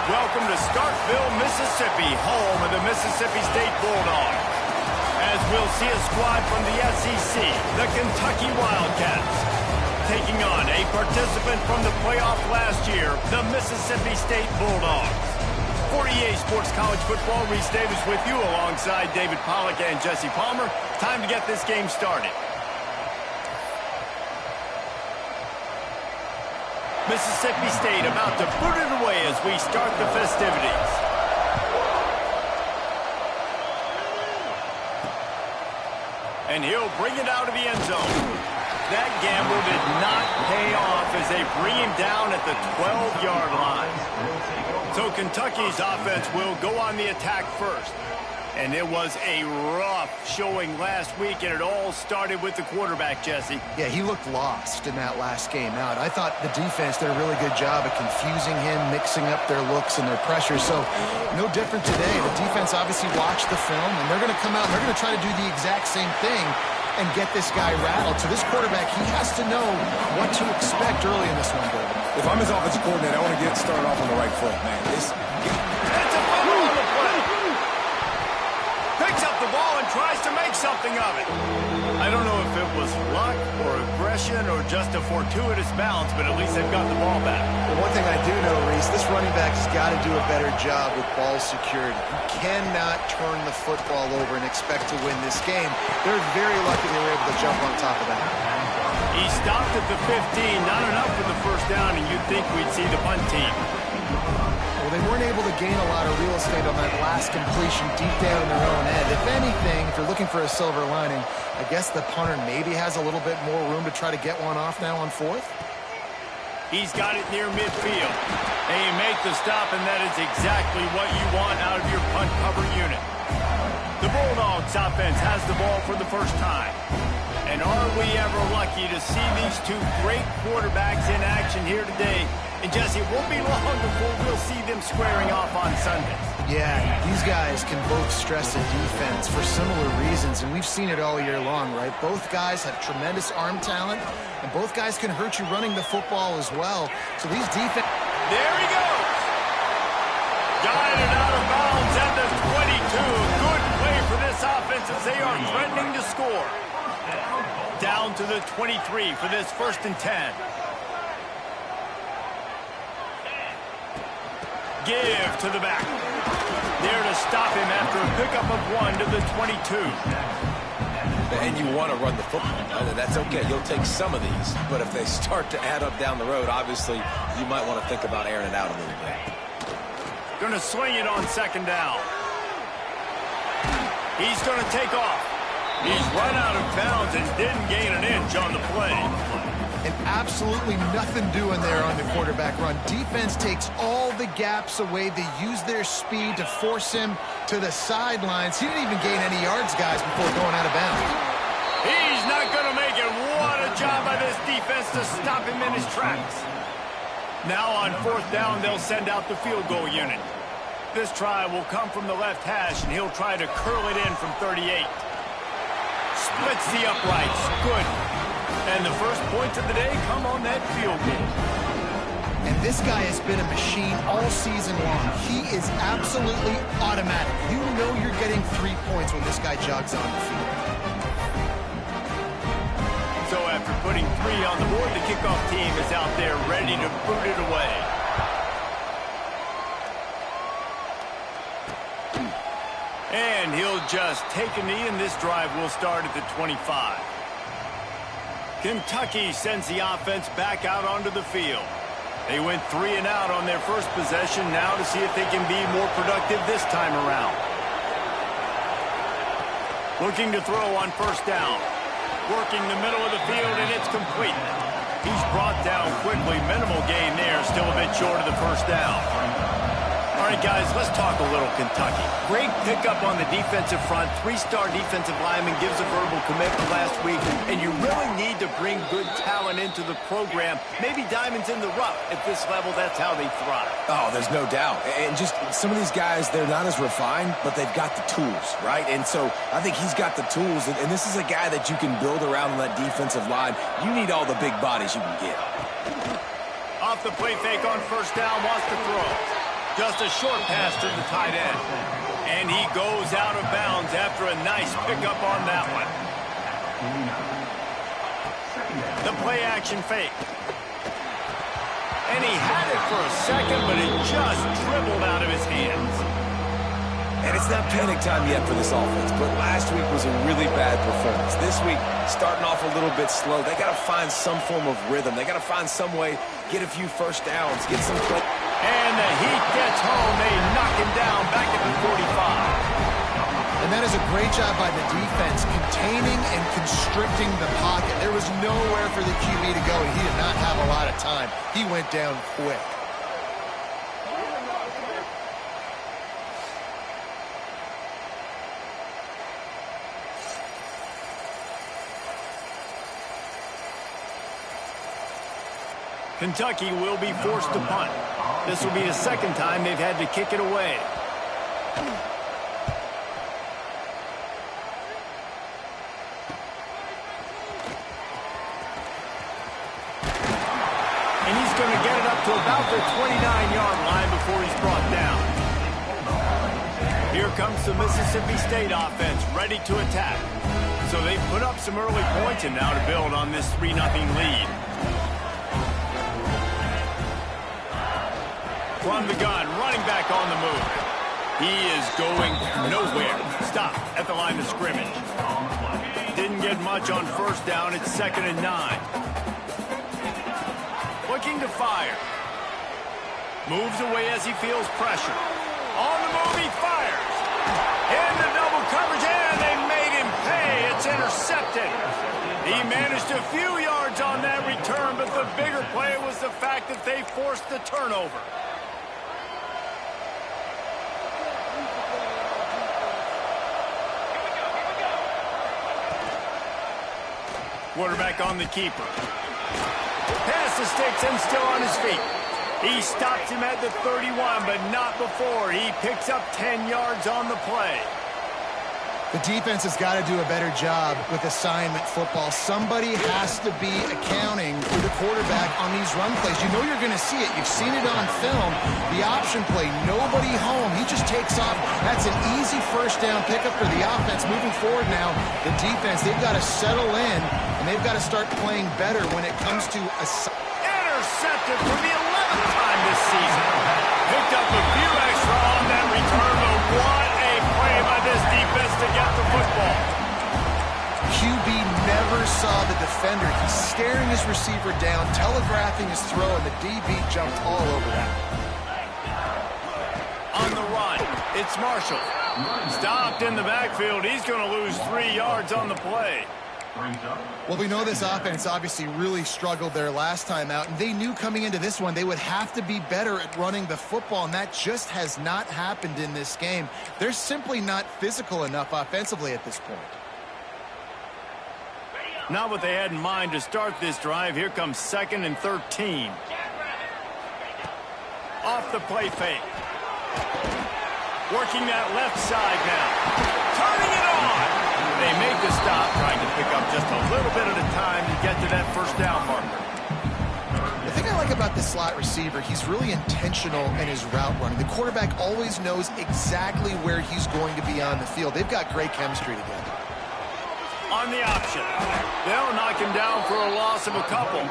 Welcome to Starkville, Mississippi, home of the Mississippi State Bulldogs. As we'll see a squad from the SEC, the Kentucky Wildcats, taking on a participant from the playoff last year, the Mississippi State Bulldogs. For EA Sports College Football, Reese Davis with you alongside David Pollack and Jesse Palmer. Time to get this game started. Mississippi State about to boot it away as we start the festivities. And he'll bring it out of the end zone. That gamble did not pay off as they bring him down at the 12-yard line. So Kentucky's offense will go on the attack first. And it was a rough showing last week, and it all started with the quarterback, Jesse. Yeah, he looked lost in that last game out. I thought the defense did a really good job of confusing him, mixing up their looks and their pressure. So no different today. The defense obviously watched the film, and they're going to come out and they're going to try to do the exact same thing and get this guy rattled. So this quarterback, he has to know what to expect early in this one, David. If I'm his offensive coordinator, I want to get started off on the right foot, man. That's a fumble on the play. Picks up the ball and tries to make something of it. I don't know if it was luck or aggression or just a fortuitous bounce, but at least they've got the ball back. Well, one thing I do know, Reese, this running back has got to do a better job with ball security. You cannot turn the football over and expect to win this game. They're very lucky they were able to jump on top of that. He stopped at the 15, not enough for the first down, and you'd think we'd see the punt team. Well, they weren't able to gain a lot of real estate on that last completion deep down in their own end. If anything, if you're looking for a silver lining, I guess the punter maybe has a little bit more room to try to get one off now on fourth. He's got it near midfield. They make the stop, and that is exactly what you want out of your punt cover unit. The Bulldogs offense has the ball for the first time. And are we ever lucky to see these two great quarterbacks in action here today? And Jesse, it won't be long before we'll see them squaring off on Sundays. Yeah, these guys can both stress the defense for similar reasons, and we've seen it all year long, right? Both guys have tremendous arm talent, and both guys can hurt you running the football as well. So these defense... There he goes! Guided out of bounds at the 22. Good play for this offense as they are threatening to score. Down to the 23 for this 1st and 10. Give to the back. There to stop him after a pickup of 1 to the 22. And you want to run the football. That's okay. You'll take some of these. But if they start to add up down the road, obviously, you might want to think about airing it out a little bit. Going to swing it on 2nd down. He's going to take off. He's run out of bounds and didn't gain an inch on the play. And absolutely nothing doing there on the quarterback run. Defense takes all the gaps away. They use their speed to force him to the sidelines. He didn't even gain any yards, guys, before going out of bounds. He's not going to make it. What a job by this defense to stop him in his tracks. Now on 4th down, they'll send out the field goal unit. This try will come from the left hash, and he'll try to curl it in from 38. Splits the uprights. Good. And the first points of the day come on that field goal. And this guy has been a machine all season long. He is absolutely automatic. You know you're getting 3 points when this guy jogs on the field. So after putting 3 on the board, the kickoff team is out there ready to boot it away. And he'll just take a knee, and this drive will start at the 25. Kentucky sends the offense back out onto the field. They went 3 and out on their first possession, now to see if they can be more productive this time around. Looking to throw on first down. Working the middle of the field, and it's complete. He's brought down quickly. Minimal gain there, still a bit short of the first down. All right, guys, let's talk a little Kentucky. Great pickup on the defensive front. 3-star defensive lineman gives a verbal commitment last week, and you really need to bring good talent into the program. Maybe diamonds in the rough. At this level, that's how they thrive. Oh, there's no doubt. And just some of these guys, they're not as refined, but they've got the tools, right? And so I think he's got the tools, and this is a guy that you can build around on that defensive line. You need all the big bodies you can get. Off the play fake on first down, wants to throw. Just a short pass to the tight end. And he goes out of bounds after a nice pickup on that one. The play action fake. And he had it for a second, but it just dribbled out of his hands. And it's not panic time yet for this offense, but last week was a really bad performance. This week, starting off a little bit slow. They got to find some form of rhythm. They got to find some way, get a few first downs, get some play. And the Heat gets home. They knock him down back at the 45. And that is a great job by the defense, containing and constricting the pocket. There was nowhere for the QB to go, and he did not have a lot of time. He went down quick. Kentucky will be forced to punt. This will be the second time they've had to kick it away. And he's going to get it up to about the 29-yard line before he's brought down. Here comes the Mississippi State offense, ready to attack. So they put up some early points and now to build on this 3-0 lead. From the gun, running back on the move. He is going nowhere. Stop at the line of scrimmage. Didn't get much on first down. It's 2nd and 9. Looking to fire. Moves away as he feels pressure. On the move, he fires. In the double coverage, and they made him pay. It's intercepted. He managed a few yards on that return, but the bigger play was the fact that they forced the turnover. Quarterback on the keeper. Pass the sticks and still on his feet. He stops him at the 31, but not before. He picks up 10 yards on the play. The defense has got to do a better job with assignment football. Somebody has to be accounting for the quarterback on these run plays. You know you're going to see it. You've seen it on film. The option play, nobody home. He just takes off. That's an easy first down pickup for the offense. Moving forward now, the defense, they've got to settle in, and they've got to start playing better when it comes to intercepted for the 11th time this season. Picked up a few extra on that return, but what a play by this defense to get the football. QB never saw the defender. He's staring his receiver down, telegraphing his throw, and the DB jumped all over that. On the run, it's Marshall. Stopped in the backfield. He's going to lose 3 yards on the play. Well, we know this offense obviously really struggled there last time out, and they knew coming into this one they would have to be better at running the football, and that just has not happened in this game. They're simply not physical enough offensively at this point. Not what they had in mind to start this drive. Here comes 2nd and 13. Off the play fake. Working that left side now. Turning it on. They make the stop, trying to pick up just a little bit at a time to get to that first down marker. The thing I like about this slot receiver, he's really intentional in his route running. The quarterback always knows exactly where he's going to be on the field. They've got great chemistry together. On the option. They'll knock him down for a loss of a couple.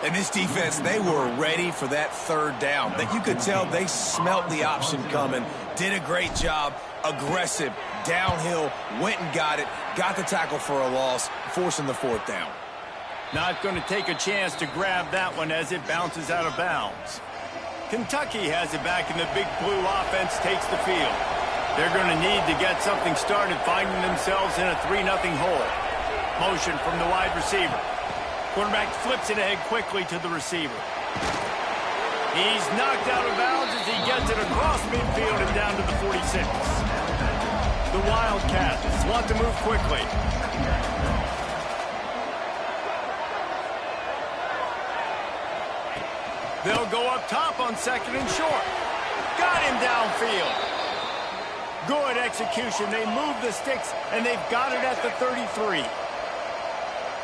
And this defense, they were ready for that third down. That you could tell they smelt the option coming, did a great job, aggressive, downhill, went and got it, got the tackle for a loss, forcing the 4th down. Not going to take a chance to grab that one as it bounces out of bounds. Kentucky has it back, and the Big Blue offense takes the field. They're going to need to get something started, finding themselves in a 3-0 hole. Motion from the wide receiver. Quarterback flips it ahead quickly to the receiver. He's knocked out of bounds as he gets it across midfield and down to the 46. The Wildcats want to move quickly. They'll go up top on 2nd and short. Got him downfield. Good execution. They move the sticks, and they've got it at the 33.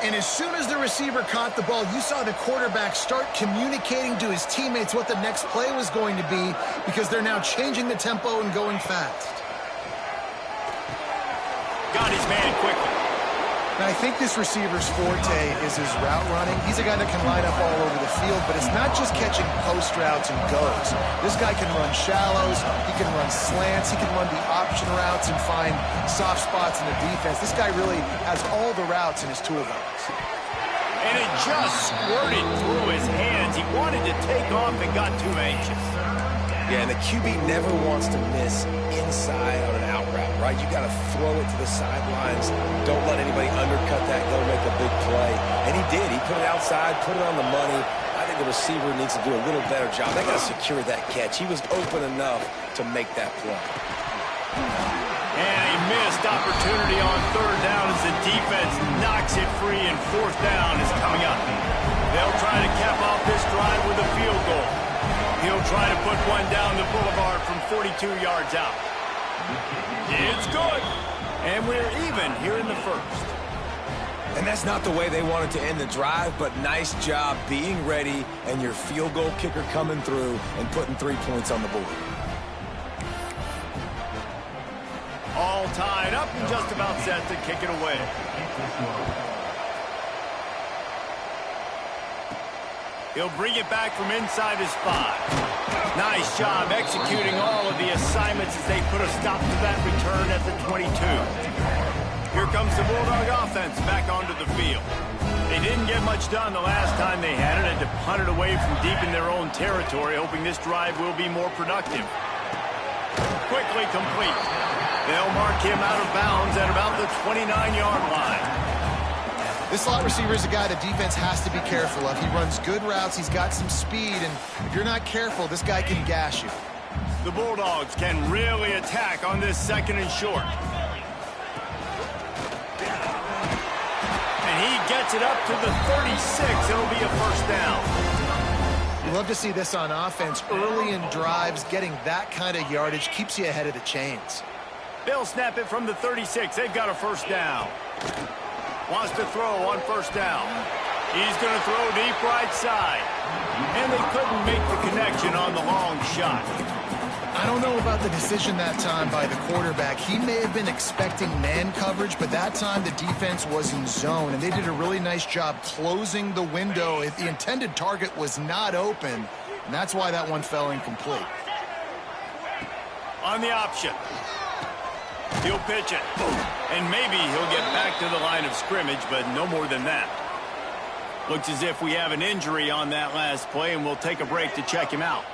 And as soon as the receiver caught the ball, you saw the quarterback start communicating to his teammates what the next play was going to be, because they're now changing the tempo and going fast. Got his man quickly. Now, I think this receiver's forte is his route running. He's a guy that can line up all over the field, but it's not just catching post routes and goes. This guy can run shallows, he can run slants, he can run the option routes and find soft spots in the defense. This guy really has all the routes in his toolbox. And it just squirted through his hands. He wanted to take off and got too anxious. Yeah, and the QB never wants to miss inside on an out route, right? You got to throw it to the sidelines. Don't let anybody undercut that, go make a big play. And he did. He put it outside, put it on the money. I think the receiver needs to do a little better job. They got to secure that catch. He was open enough to make that play. And a missed opportunity on 3rd down as the defense knocks it free, and 4th down is coming up. They'll try to cap off this drive with a field goal. He'll try to put one down the boulevard from 42 yards out. It's good. And we're even here in the 1st. And that's not the way they wanted to end the drive, but nice job being ready and your field goal kicker coming through and putting 3 points on the board. All tied up and just about set to kick it away. He'll bring it back from inside his 5. Nice job executing all of the assignments as they put a stop to that return at the 22. Here comes the Bulldog offense back onto the field. They didn't get much done the last time they had it, and to punt it away from deep in their own territory, hoping this drive will be more productive. Quickly complete. They'll mark him out of bounds at about the 29-yard line. This slot receiver is a guy the defense has to be careful of. He runs good routes, he's got some speed, and if you're not careful, this guy can gash you. The Bulldogs can really attack on this 2nd and short. And he gets it up to the 36. It'll be a 1st down. You love to see this on offense. Early in drives, getting that kind of yardage keeps you ahead of the chains. They'll snap it from the 36. They've got a 1st down. Wants to throw on 1st down. He's going to throw deep right side. And they couldn't make the connection on the long shot. I don't know about the decision that time by the quarterback. He may have been expecting man coverage, but that time the defense was in zone, and they did a really nice job closing the window if the intended target was not open, and that's why that one fell incomplete. On the option. He'll pitch it. And maybe he'll get back to the line of scrimmage, but no more than that. Looks as if we have an injury on that last play, and we'll take a break to check him out.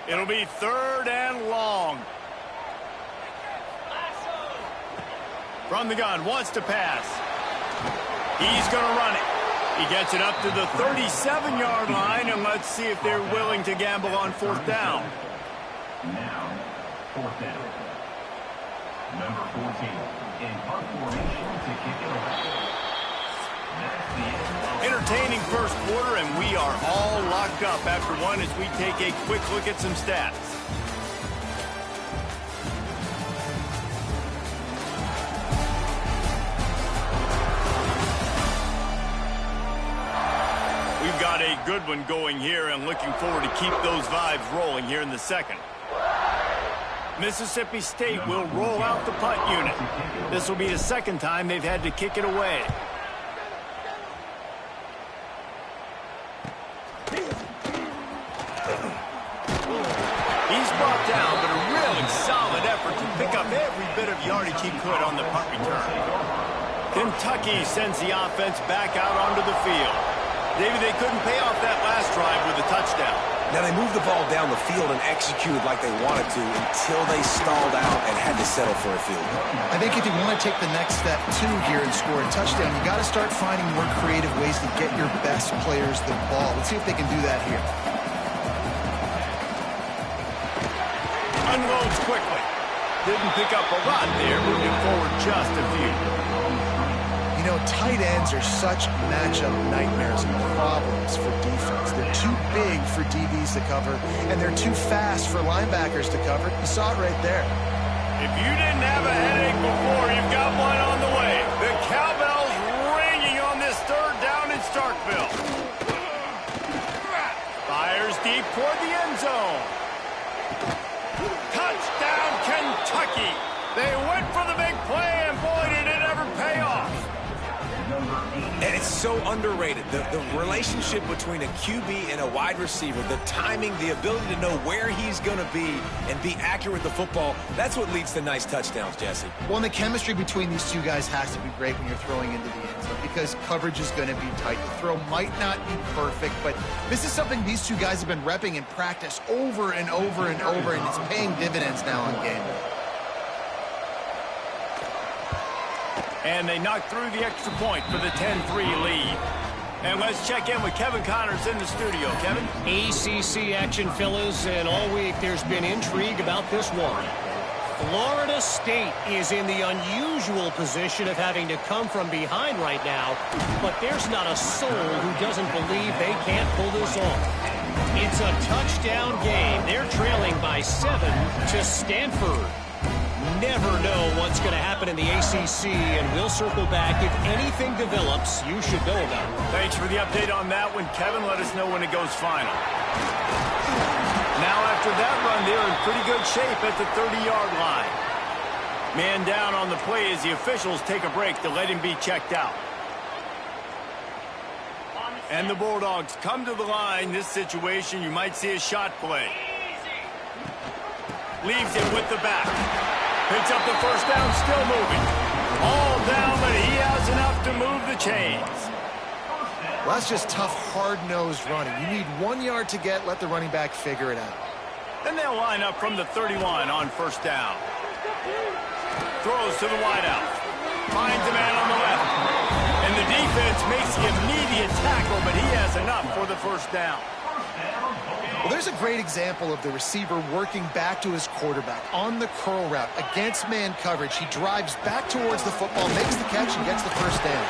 It'll be 3rd and long. From the gun, wants to pass. He's going to run it. He gets it up to the 37-yard line, and let's see if they're willing to gamble on 4th down. Now, 4th down. Number 14 in punt formation to kick it away. That's the end. Entertaining 1st quarter, and we are all locked up after one as we take a quick look at some stats. We've got a good one going here, and looking forward to keep those vibes rolling here in the 2nd. Mississippi State will roll out the punt unit. This will be the 2nd time they've had to kick it away. He's brought down yardage he could on the punt return. Kentucky sends the offense back out onto the field. David, they couldn't pay off that last drive with a touchdown. Now, they moved the ball down the field and executed like they wanted to until they stalled out and had to settle for a field goal. I think if you want to take the next step, too, here and score a touchdown, you got to start finding more creative ways to get your best players the ball. Let's see if they can do that here. Unloads quickly. Didn't pick up a lot there, moving forward just a few. You know, tight ends are such matchup nightmares and problems for defense. They're too big for DBs to cover, and they're too fast for linebackers to cover. You saw it right there. If you didn't have a headache before, you've got one on the way. The cowbell's ringing on this third down in Starkville. Fires deep toward the end zone. Touchdown, Kentucky. They went for the big play, and boy, did it ever pay off. And it's so underrated. The relationship between a QB and a wide receiver, the timing, the ability to know where he's going to be and be accurate with the football, that's what leads to nice touchdowns, Jesse. Well, and the chemistry between these two guys has to be great when you're throwing into the end zone because coverage is going to be tight. The throw might not be perfect, but this is something these two guys have been repping in practice over and over and over, and it's paying dividends now on game day. And they knocked through the extra point for the 10-3 lead. And let's check in with Kevin Connors in the studio. Kevin? ACC action, fellas, and all week there's been intrigue about this one. Florida State is in the unusual position of having to come from behind right now, but there's not a soul who doesn't believe they can't pull this off. It's a touchdown game. They're trailing by 7 to Stanford. Never know what's going to happen in the ACC, and we'll circle back if anything develops you should know about. Thanks for the update on that one, Kevin. Let us know when it goes final. Now, after that run, they're in pretty good shape at the 30-yard line. Man down on the play as the officials take a break to let him be checked out. And the Bulldogs come to the line. This situation, you might see a shot play. Leaves it with the back. Picks up the first down, still moving. All down, but he has enough to move the chains. Well, that's just tough, hard-nosed running. You need 1 yard to get, let the running back figure it out. And they'll line up from the 31 on first down. Throws to the wideout. Finds a man on the left. And the defense makes the immediate tackle, but he has enough for the first down. Well, there's a great example of the receiver working back to his quarterback on the curl route against man coverage. He drives back towards the football, makes the catch, and gets the first down.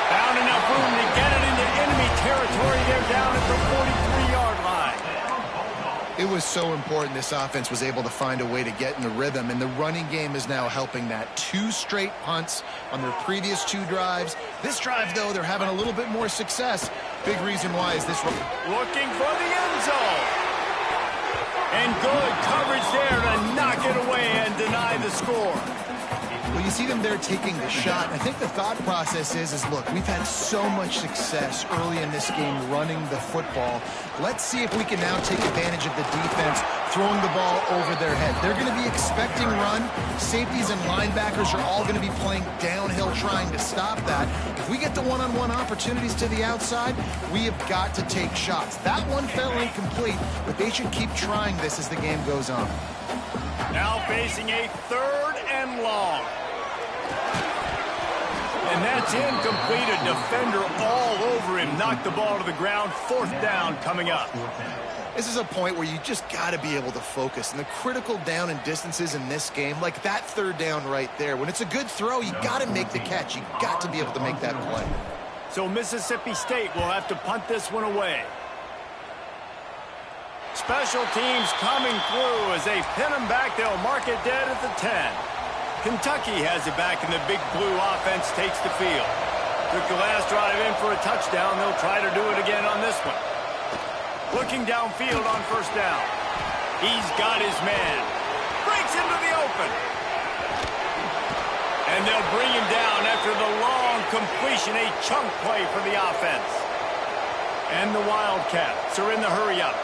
Found enough room to get it into enemy territory. They're down at the 43-yard line. It was so important this offense was able to find a way to get in the rhythm, and the running game is now helping that. 2 straight punts on their previous 2 drives. This drive, though, they're having a little bit more success. Big reason why is this one. Looking for the end zone. And good coverage there to knock it away and deny the score. Well, you see them there taking the shot. I think the thought process is look, we've had so much success early in this game running the football. Let's see if we can now take advantage of the defense throwing the ball over their head. They're going to be expecting run. Safeties and linebackers are all going to be playing downhill trying to stop that. If we get the one-on-one opportunities to the outside, we have got to take shots. That one fell incomplete, but they should keep trying this as the game goes on. Now facing a 3rd and long. And that's incomplete. A defender all over him. Knocked the ball to the ground. 4th down coming up. This is a point where you just got to be able to focus. And the critical down and distances in this game, like that 3rd down right there, when it's a good throw, you got to make the catch. You got to be able to make that play. So Mississippi State will have to punt this one away. Special teams coming through as they pin them back. They'll mark it dead at the 10. Kentucky has it back, and the big blue offense takes the field. Took the last drive in for a touchdown. They'll try to do it again on this one. Looking downfield on first down. He's got his man. Breaks into the open. And they'll bring him down after the long completion, a chunk play for the offense. And the Wildcats are in the hurry-up.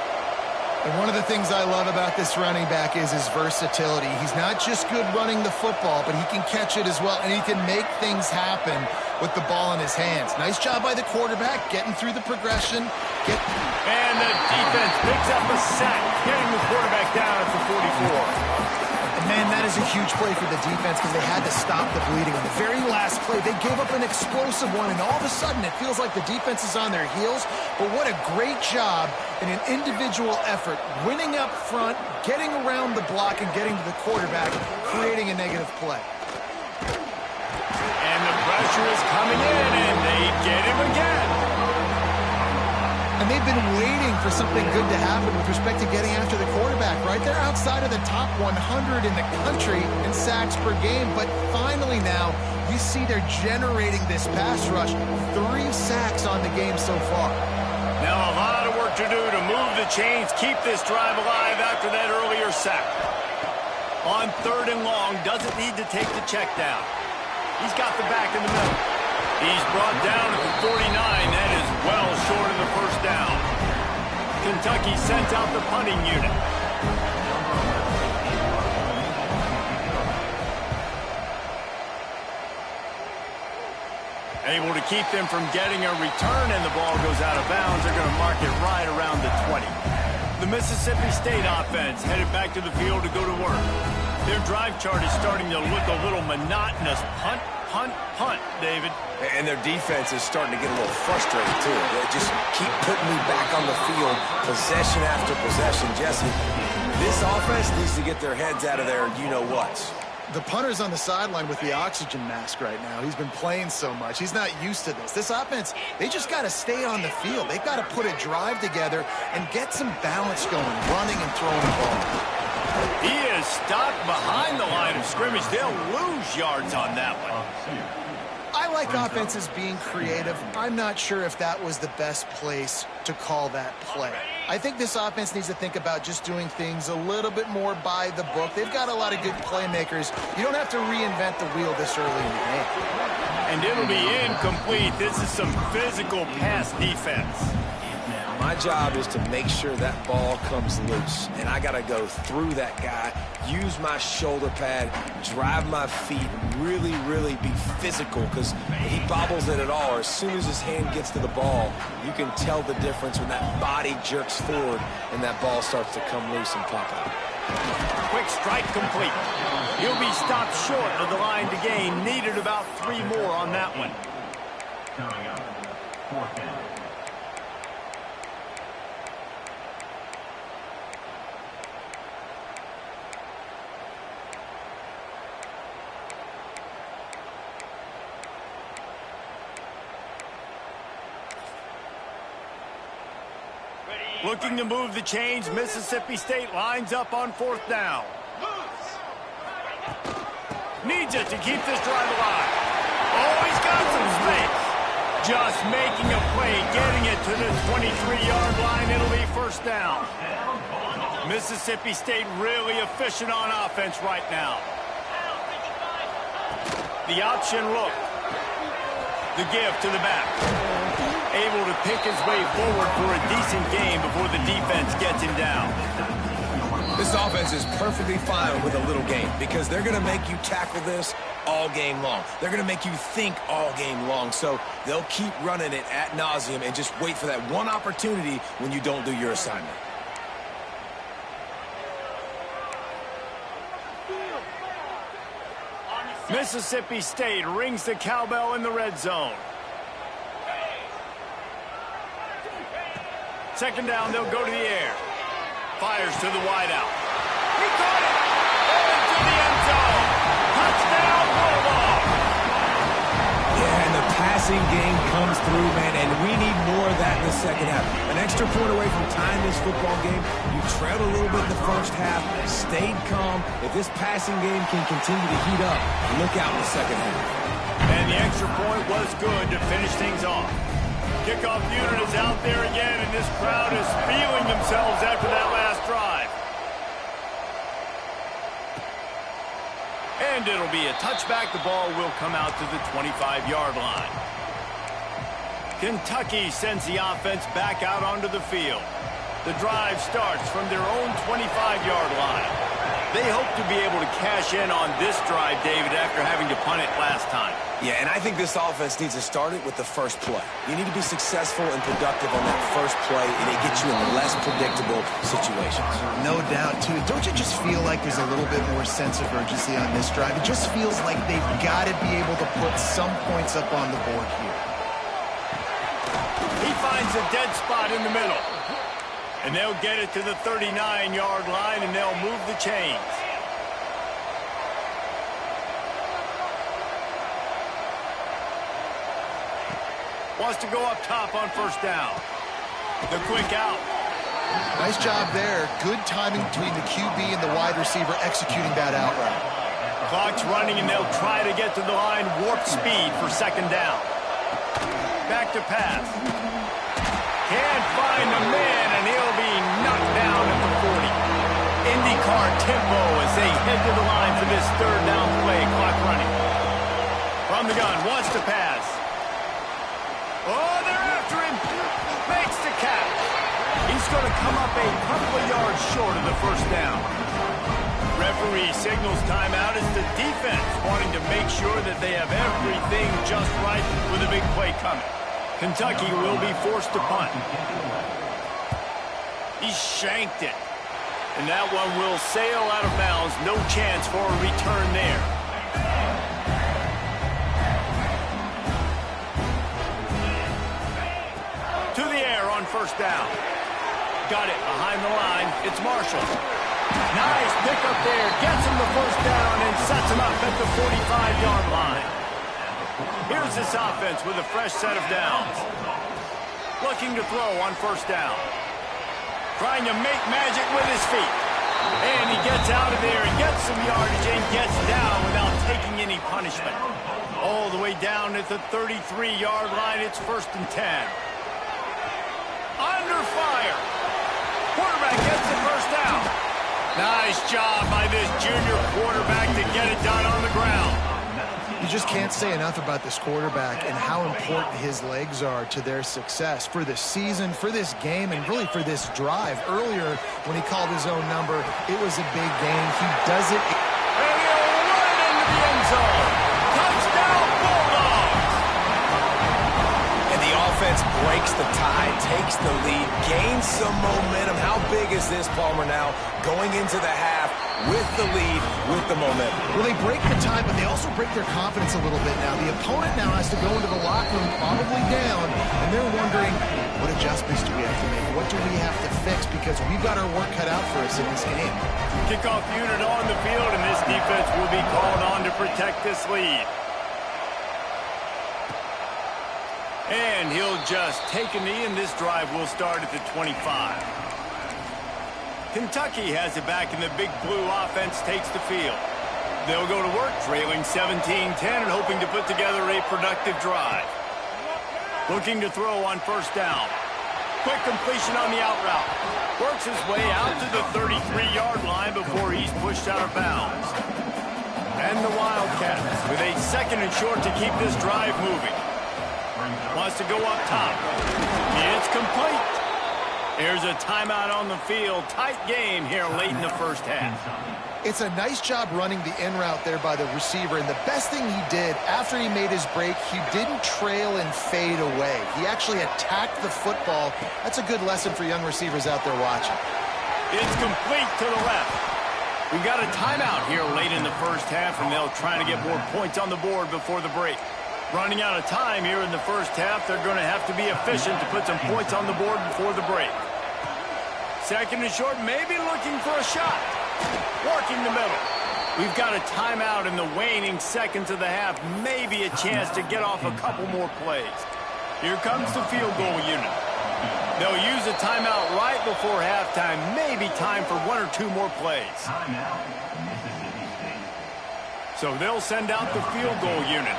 And one of the things I love about this running back is his versatility. He's not just good running the football, but he can catch it as well, and he can make things happen with the ball in his hands. Nice job by the quarterback, getting through the progression. And the defense picks up a sack, getting the quarterback down at the 44. And man, that is a huge play for the defense because they had to stop the bleeding. On the very last play, they gave up an explosive one, and all of a sudden it feels like the defense is on their heels. But what a great job in an individual effort, winning up front, getting around the block, and getting to the quarterback, creating a negative play. And the pressure is coming in, and they get him again. And they've been waiting for something good to happen with respect to getting after the quarterback, right? They're outside of the top 100 in the country in sacks per game, but finally now you see they're generating this pass rush. 3 sacks on the game so far. Now a lot of work to do to move the chains, keep this drive alive after that earlier sack. On 3rd and long, doesn't need to take the check down. He's got the back in the middle. He's brought down at the 49. That is well short of the first down. Kentucky sent out the punting unit. Able to keep them from getting a return, and the ball goes out of bounds. They're going to mark it right around the 20. The Mississippi State offense headed back to the field to go to work. Their drive chart is starting to look a little monotonous. Punt, punt, punt, David. And their defense is starting to get a little frustrated, too. They just keep putting me back on the field, possession after possession. Jesse, this offense needs to get their heads out of there, you-know-whats. The punter's on the sideline with the oxygen mask right now. He's been playing so much. He's not used to this. This offense, they just got to stay on the field. They've got to put a drive together and get some balance going, running and throwing the ball. He is stopped behind the line of scrimmage. They'll lose yards on that one. I like offenses being creative. I'm not sure if that was the best place to call that play. I think this offense needs to think about just doing things a little bit more by the book. They've got a lot of good playmakers. You don't have to reinvent the wheel this early in the game. And it'll be incomplete. This is some physical pass defense. My job is to make sure that ball comes loose, and I got to go through that guy, use my shoulder pad, drive my feet, really, really be physical, because if he bobbles it at all, or as soon as his hand gets to the ball, you can tell the difference when that body jerks forward and that ball starts to come loose and pop out. Quick strike complete. He'll be stopped short of the line to gain. Needed about 3 more on that one. Coming up, 4th down. Looking to move the chains, Mississippi State lines up on 4th down. Needs it to keep this drive alive. Oh, he's got some space. Just making a play, getting it to the 23-yard line. It'll be 1st down. Mississippi State really efficient on offense right now. The option look. The give to the back. Able to pick his way forward for a decent game before the defense gets him down. This offense is perfectly fine with a little game because they're going to make you tackle this all game long. They're going to make you think all game long. So they'll keep running it ad nauseum and just wait for that one opportunity when you don't do your assignment. Mississippi State rings the cowbell in the red zone. 2nd down, they'll go to the air. Fires to the wideout. He caught it! Into the end zone! Touchdown, Bulldog! Yeah, and the passing game comes through, man, and we need more of that in the 2nd half. An extra point away from tying this football game. You trailed a little bit in the 1st half, stayed calm. If this passing game can continue to heat up, look out in the 2nd half. And the extra point was good to finish things off. Kickoff unit is out there again, and this crowd is feeling themselves after that last drive. And it'll be a touchback. The ball will come out to the 25-yard line. Kentucky sends the offense back out onto the field. The drive starts from their own 25-yard line. They hope to be able to cash in on this drive, David, after having to punt it last time. Yeah, and I think this offense needs to start it with the first play. You need to be successful and productive on that first play, and it gets you in less predictable situations. No doubt, too. Don't you just feel like there's a little bit more sense of urgency on this drive? It just feels like they've got to be able to put some points up on the board here. He finds a dead spot in the middle. And they'll get it to the 39-yard line, and they'll move the chains. Wants to go up top on first down. The quick out. Nice job there. Good timing between the QB and the wide receiver executing that out route. Clock's running, and they'll try to get to the line warp speed for second down. Back to pass. Can't find the man, and he'll be knocked down at the 40. IndyCar tempo as they head to the line for this third down play. Clock running. From the gun, wants to pass. Oh, they're after him. Makes the catch. He's going to come up a couple of yards short of the first down. Referee signals timeout as the defense wanting to make sure that they have everything just right with a big play coming. Kentucky will be forced to punt. He shanked it. And that one will sail out of bounds. No chance for a return there. To the air on first down. Got it behind the line. It's Marshall. Nice pick up there. Gets him the first down and sets him up at the 45-yard line. Here's this offense with a fresh set of downs. Looking to throw on first down. Trying to make magic with his feet. And he gets out of there and gets some yardage and gets down without taking any punishment. All the way down at the 33-yard line. It's 1st and 10. Under fire. Quarterback gets the first down. Nice job by this junior quarterback to get it done on the ground. You just can't say enough about this quarterback and how important his legs are to their success for this season, for this game, and really for this drive. Earlier, when he called his own number, it was a big game. He does it. And he'll run into the end zone. Touchdown, Bulldogs! And the offense breaks the tie, takes the lead, gains some momentum. How big is this, Palmer, now going into the half with the lead, with the momentum? Well, they break the tie, but they also break their confidence a little bit now. The opponent now has to go into the locker room probably down, and they're wondering, what adjustments do we have to make? What do we have to fix? Because we've got our work cut out for us in this game. Kickoff unit on the field, and this defense will be called on to protect this lead. And he'll just take a knee, and this drive will start at the 25. Kentucky has it back, and the big blue offense takes the field. They'll go to work, trailing 17-10 and hoping to put together a productive drive. Looking to throw on first down. Quick completion on the out route. Works his way out to the 33-yard line before he's pushed out of bounds. And the Wildcats with a 2nd and short to keep this drive moving. Wants to go up top. It's complete. There's a timeout on the field. Tight game here late in the first half. It's a nice job running the in route there by the receiver, and the best thing he did after he made his break, he didn't trail and fade away. He actually attacked the football. That's a good lesson for young receivers out there watching. It's complete to the left. We've got a timeout here late in the first half, and they'll try to get more points on the board before the break. Running out of time here in the first half, they're going to have to be efficient to put some points on the board before the break. 2nd and short, maybe looking for a shot. Working the middle. We've got a timeout in the waning seconds of the half. Maybe a chance to get off a couple more plays. Here comes the field goal unit. They'll use a timeout right before halftime. Maybe time for 1 or 2 more plays. So they'll send out the field goal unit.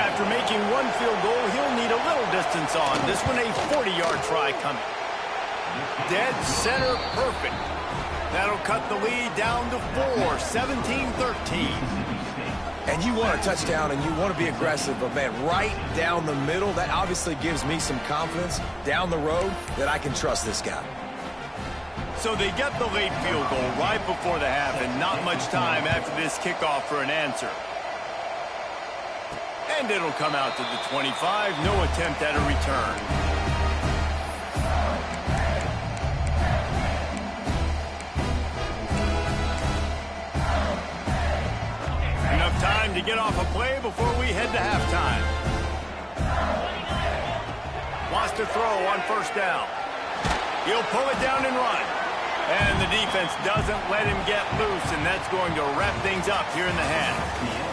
After making 1 field goal, he'll need a little distance on. This one a 40-yard try coming. Dead center perfect. That'll cut the lead down to 4, 17-13. And you want a touchdown and you want to be aggressive, but man, right down the middle, that obviously gives me some confidence down the road that I can trust this guy. So they get the late field goal right before the half and not much time after this kickoff for an answer. And it'll come out to the 25. No attempt at a return. Enough time to get off a play before we head to halftime. Wants to throw on first down. He'll pull it down and run. And the defense doesn't let him get loose, and that's going to wrap things up here in the half.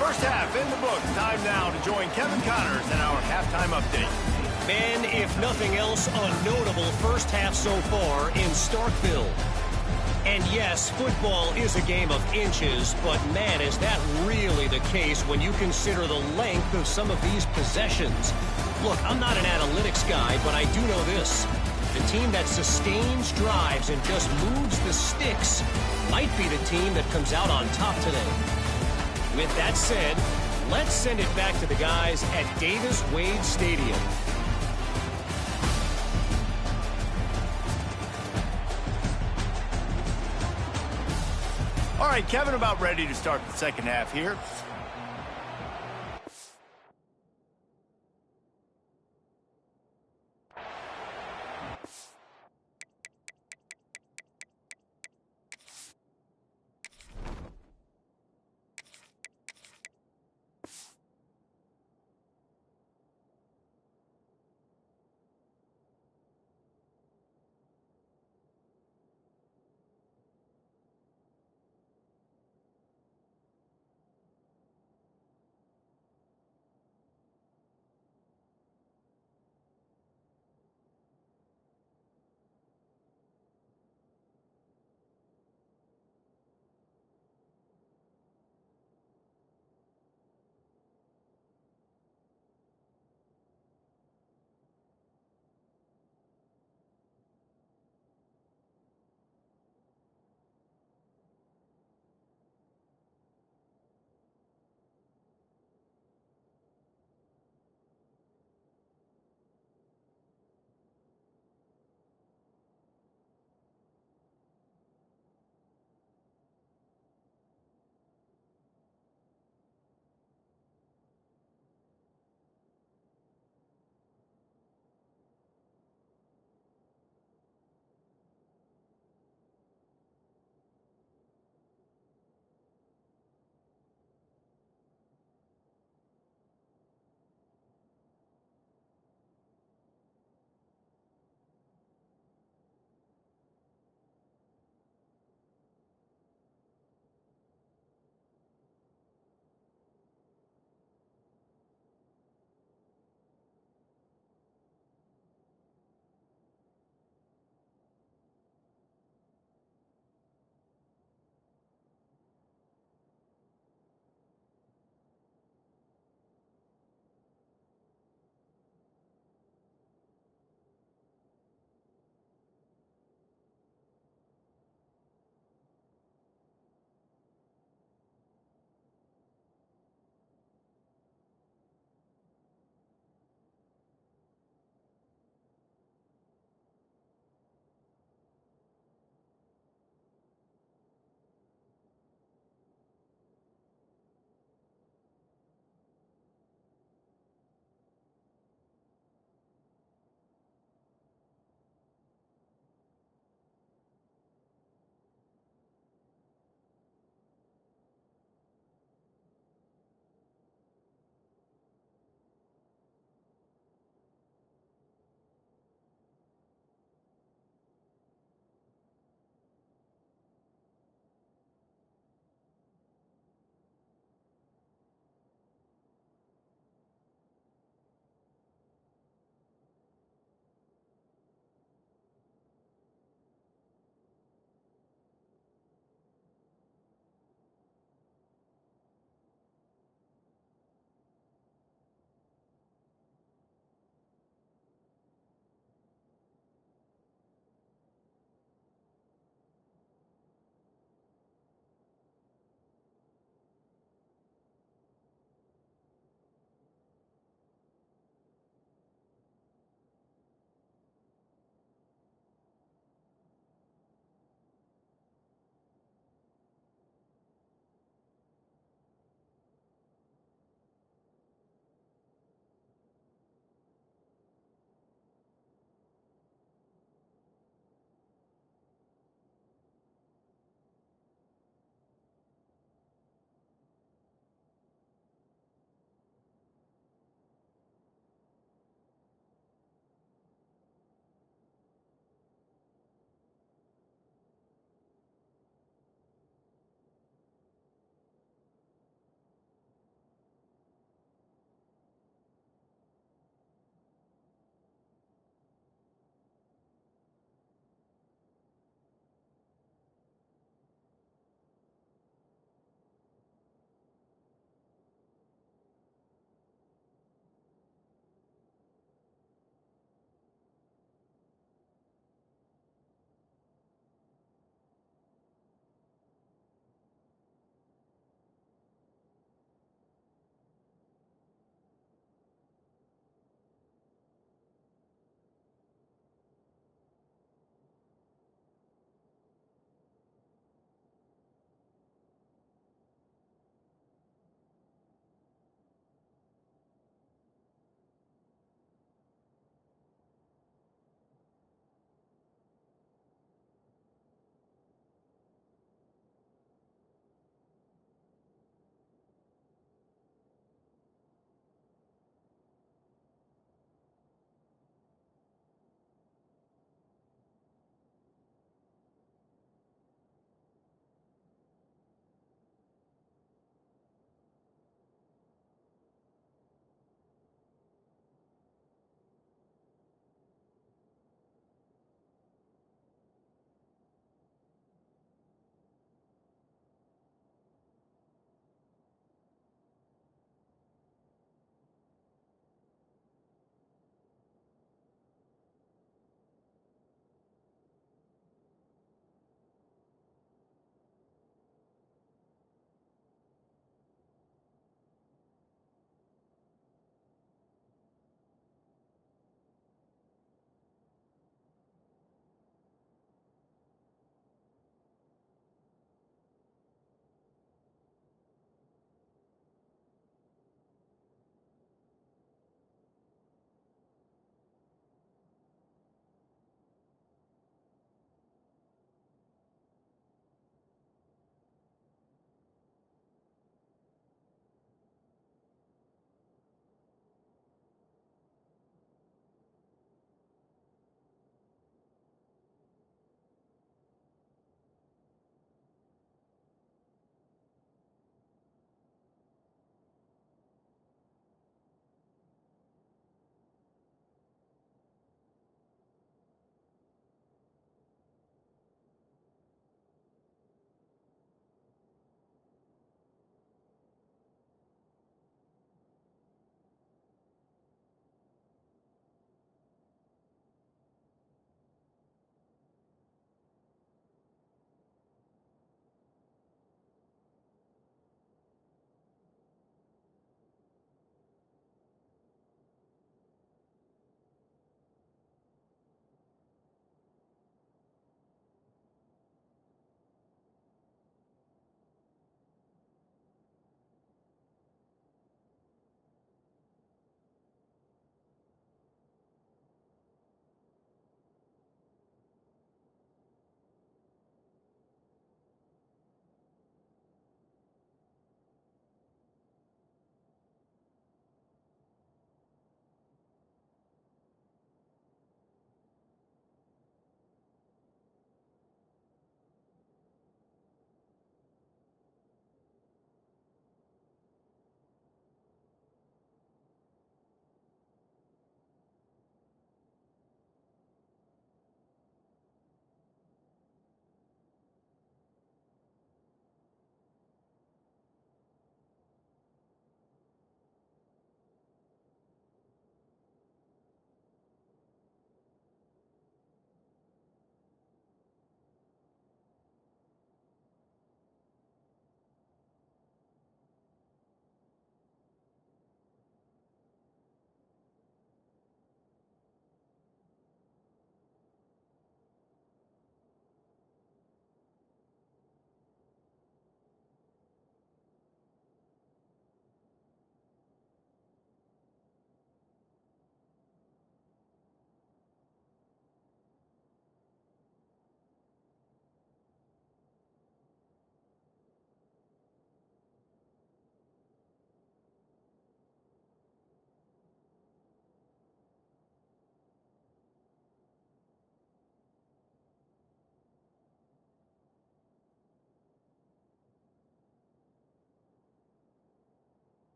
First half in the books. Time now to join Kevin Connors in our halftime update. Man, if nothing else, a notable first half so far in Starkville. And yes, football is a game of inches, but man, is that really the case when you consider the length of some of these possessions. Look, I'm not an analytics guy, but I do know this. The team that sustains drives and just moves the sticks might be the team that comes out on top today. With that said, let's send it back to the guys at Davis-Wade Stadium. All right, Kevin, about ready to start the second half here.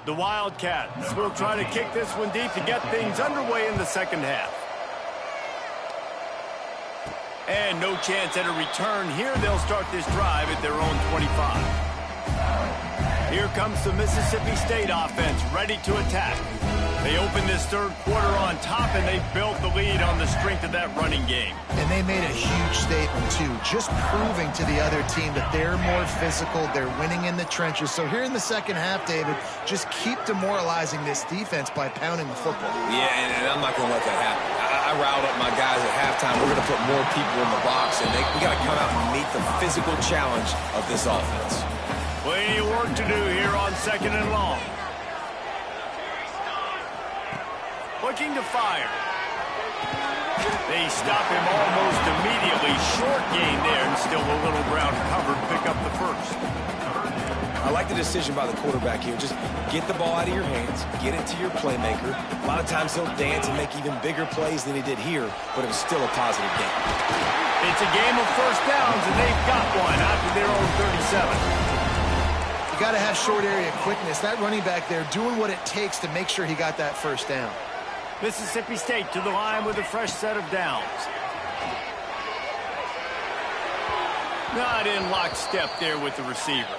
The Wildcats will try to kick this one deep to get things underway in the second half. And no chance at a return here. They'll start this drive at their own 25. Here comes the Mississippi State offense ready to attack. They opened this third quarter on top, and they built the lead on the strength of that running game. And they made a huge statement, too, just proving to the other team that they're more physical, they're winning in the trenches. So here in the second half, David, just keep demoralizing this defense by pounding the football. Yeah, and I'm not going to let that happen. I riled up my guys at halftime. We're going to put more people in the box, and we got to come out and meet the physical challenge of this offense. Plenty of work to do here on second and long. Looking to fire. They stop him almost immediately. Short gain there, and still a little ground covered. Pick up the first. I like the decision by the quarterback here. Just get the ball out of your hands, get it to your playmaker. A lot of times he'll dance and make even bigger plays than he did here, but it was still a positive game. It's a game of first downs, and they've got one out to their own 37. You got to have short area quickness. That running back there doing what it takes to make sure he got that first down. Mississippi State to the line with a fresh set of downs. Not in lockstep there with the receiver.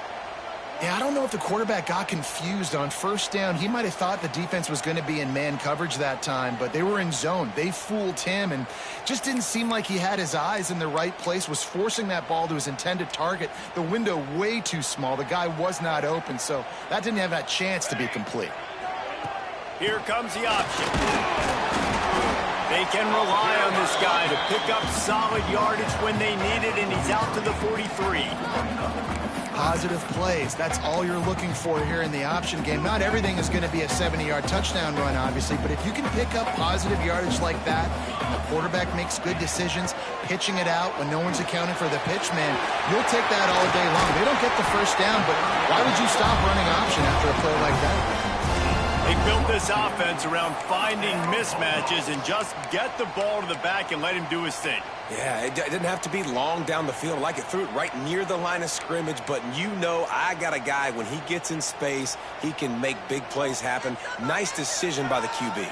Yeah, I don't know if the quarterback got confused on first down. He might have thought the defense was going to be in man coverage that time, but they were in zone. They fooled him, and just didn't seem like he had his eyes in the right place, was forcing that ball to his intended target. The window way too small. The guy was not open, so that didn't have that chance to be complete. Here comes the option. They can rely on this guy to pick up solid yardage when they need it, and he's out to the 43. Positive plays. That's all you're looking for here in the option game. Not everything is going to be a 70-yard touchdown run, obviously, but if you can pick up positive yardage like that, and the quarterback makes good decisions, pitching it out when no one's accounting for the pitch, man, you'll take that all day long. They don't get the first down, but why would you stop running option after a play like that? They built this offense around finding mismatches and just get the ball to the back and let him do his thing. Yeah, it didn't have to be long down the field. Like it threw it right near the line of scrimmage, but you know I got a guy, when he gets in space, he can make big plays happen. Nice decision by the QB.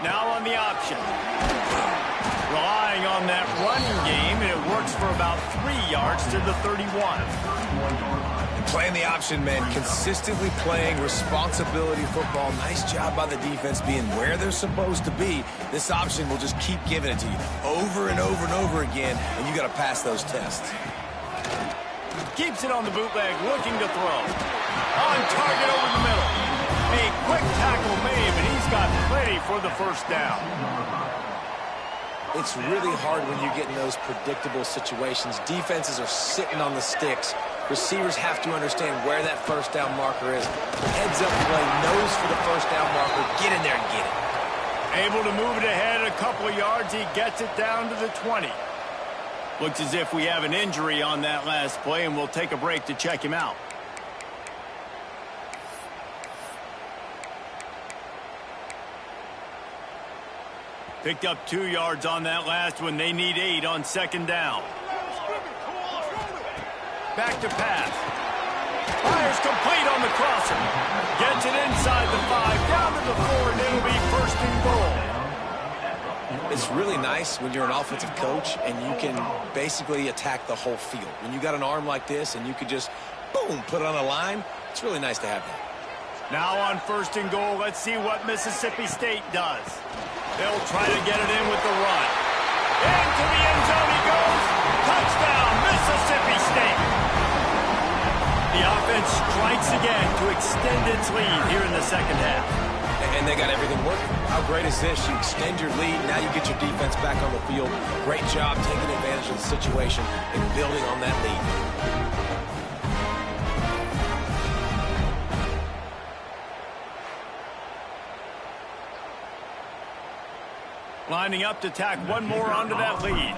Now on the option. Relying on that running game, and it works for about 3 yards to the 31. Playing the option, man. Consistently playing responsibility football. Nice job by the defense being where they're supposed to be. This option will just keep giving it to you over and over and over again, and you got to pass those tests. Keeps it on the bootleg, looking to throw. On target over the middle. A quick tackle made, but he's got plenty for the first down. It's really hard when you get in those predictable situations. Defenses are sitting on the sticks. Receivers have to understand where that first down marker is. Heads up play, nose for the first down marker. Get in there and get it. Able to move it ahead a couple of yards. He gets it down to the 20. Looks as if we have an injury on that last play, and we'll take a break to check him out. Picked up 2 yards on that last one. They need 8 on second down. Back to pass. Fires complete on the crosser. Gets it inside the 5, down to the 4, and it'll be first and goal. It's really nice when you're an offensive coach and you can basically attack the whole field. When you got an arm like this and you could just, boom, put it on a line, it's really nice to have that. Now on first and goal, let's see what Mississippi State does. They'll try to get it in with the run. Into the end zone he goes. Touchdown, Mississippi State. The offense strikes again to extend its lead here in the second half. And they got everything working. How great is this? You extend your lead, now you get your defense back on the field. Great job taking advantage of the situation and building on that lead. Lining up to tack one more onto that lead.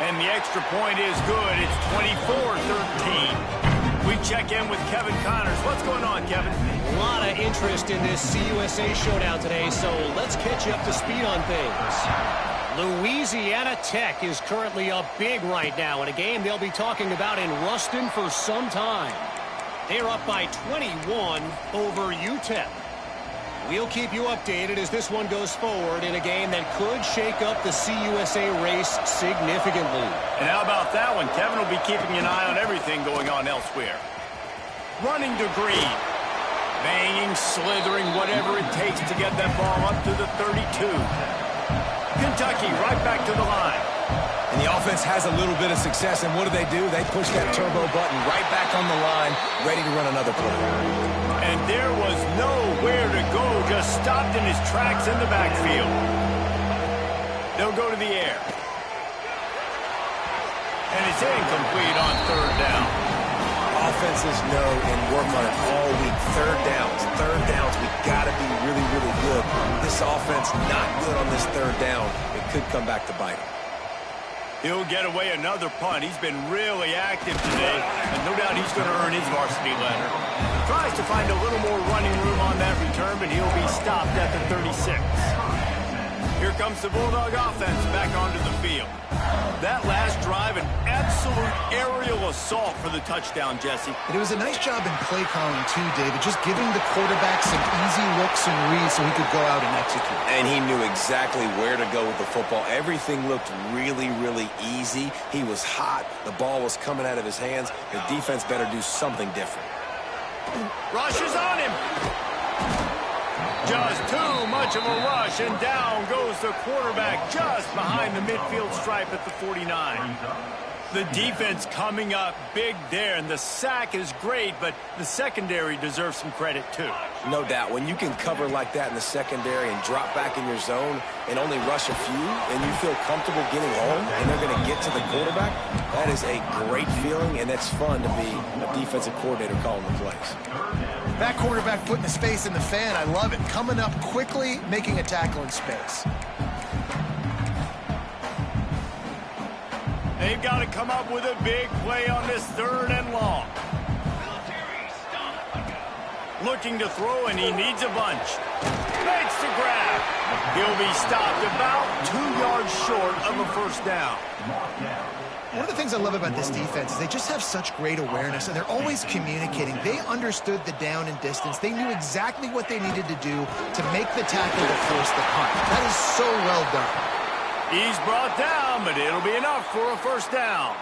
And the extra point is good. It's 24-13. We check in with Kevin Connors. What's going on, Kevin? A lot of interest in this CUSA showdown today, so let's catch you up to speed on things. Louisiana Tech is currently up big right now in a game they'll be talking about in Ruston for some time. They're up by 21 over UTEP. We'll keep you updated as this one goes forward in a game that could shake up the CUSA race significantly. And how about that one? Kevin will be keeping an eye on everything going on elsewhere. Running to Green. Banging, slithering, whatever it takes to get that ball up to the 32. Kentucky right back to the line. And the offense has a little bit of success, and what do? They push that turbo button right back on the line, ready to run another play. And there was nowhere to go, just stopped in his tracks in the backfield. They'll go to the air. And it's incomplete on third down. Offenses know and work on it all week. Third downs, we got to be really, really good. This offense not good on this third down. It could come back to bite him. He'll get away another punt. He's been really active today, and no doubt he's going to earn his varsity letter. Tries to find a little more running room on that return, but he'll be stopped at the 36. Here comes the Bulldog offense back onto the field. That last drive, an absolute aerial assault for the touchdown, Jesse. And it was a nice job in play calling, too, David, just giving the quarterback some easy looks and reads so he could go out and execute. And he knew exactly where to go with the football. Everything looked really, really easy. He was hot. The ball was coming out of his hands. The defense better do something different. Rush is on him. Just too much of a rush, and down goes the quarterback just behind the midfield stripe at the 49. The defense coming up big there, and the sack is great, but the secondary deserves some credit too. No doubt. When you can cover like that in the secondary and drop back in your zone and only rush a few, and you feel comfortable getting home, and they're going to get to the quarterback, that is a great feeling, and it's fun to be a defensive coordinator calling the plays. That quarterback putting his face in the fan, I love it. Coming up quickly, making a tackle in space. They've got to come up with a big play on this third and long. Looking to throw, and he needs a bunch. Makes the grab. He'll be stopped about 2 yards short of a first down. One of the things I love about this defense is they just have such great awareness, and they're always communicating. They understood the down and distance. They knew exactly what they needed to do to make the tackle to force the punt. That is so well done. He's brought down, but it'll be enough for a first down.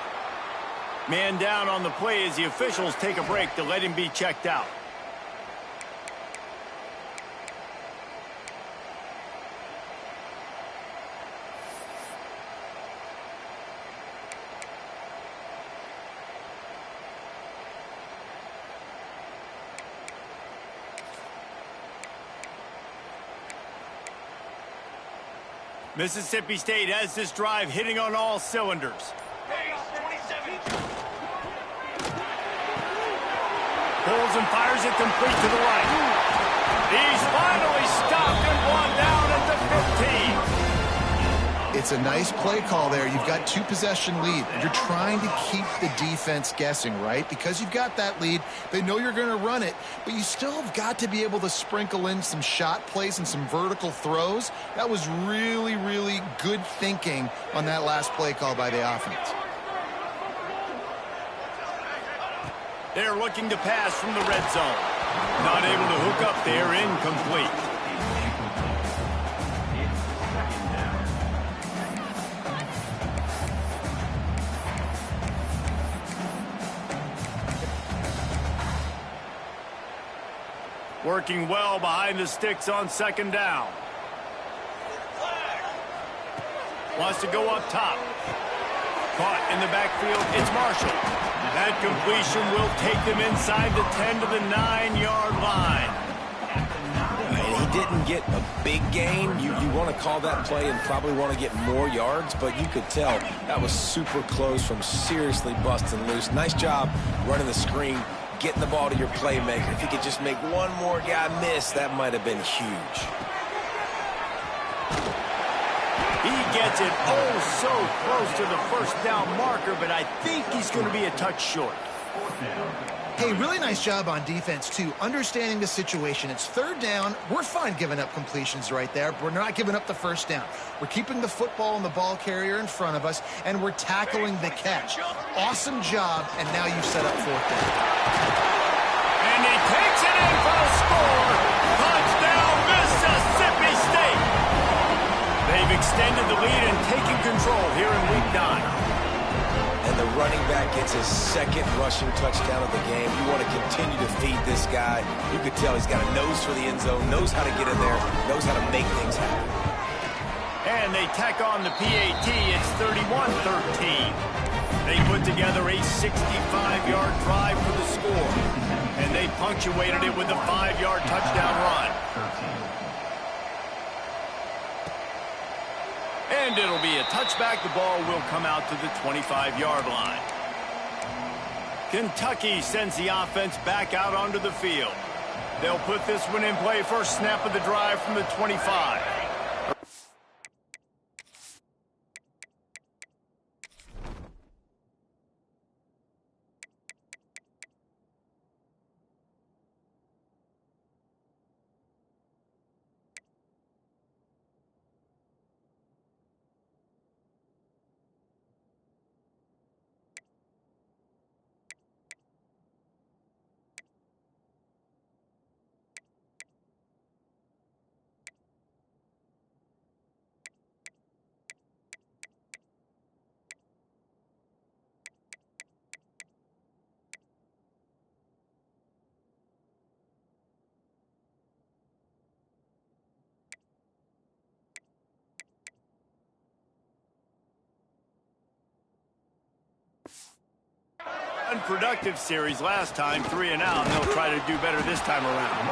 Man down on the play as the officials take a break to let him be checked out. Mississippi State has this drive hitting on all cylinders. Pulls and fires it complete to the right. He's finally stopped and brought down at the 15. It's a nice play call there. You've got 2-possession lead. You're trying to keep the defense guessing, right? Because you've got that lead, they know you're going to run it, but you still have got to be able to sprinkle in some shot plays and some vertical throws. That was really, really good thinking on that last play call by the offense. They're looking to pass from the red zone. Not able to hook up there, incomplete. Working well behind the sticks on second down. Wants to go up top. Caught in the backfield, it's Marshall. That completion will take them inside the 10 to the 9-yard line. And he didn't get a big gain. You want to call that play and probably want to get more yards, but you could tell that was super close from seriously busting loose. Nice job running the screen, getting the ball to your playmaker. If he could just make one more guy miss, that might have been huge. He gets it so close to the first down marker, but I think he's going to be a touch short. Hey, really nice job on defense, too, understanding the situation. It's third down. We're fine giving up completions right there, but we're not giving up the first down. We're keeping the football and the ball carrier in front of us, and we're tackling the catch. Awesome job, and now you've set up fourth down. And he takes it in for the score. Touchdown, Mississippi State. They've extended the lead and taken control here in Week 9. And the running back gets his second rushing touchdown of the game. You want to continue to feed this guy. You could tell he's got a nose for the end zone, knows how to get in there, knows how to make things happen. And they tack on the PAT. It's 31-13. They put together a 65-yard drive for the score. And they punctuated it with a 5-yard touchdown run. And it'll be a touchback. The ball will come out to the 25-yard line. Kentucky sends the offense back out onto the field. They'll put this one in play. First snap of the drive from the 25. Unproductive series last time, 3 and out, and they'll try to do better this time around.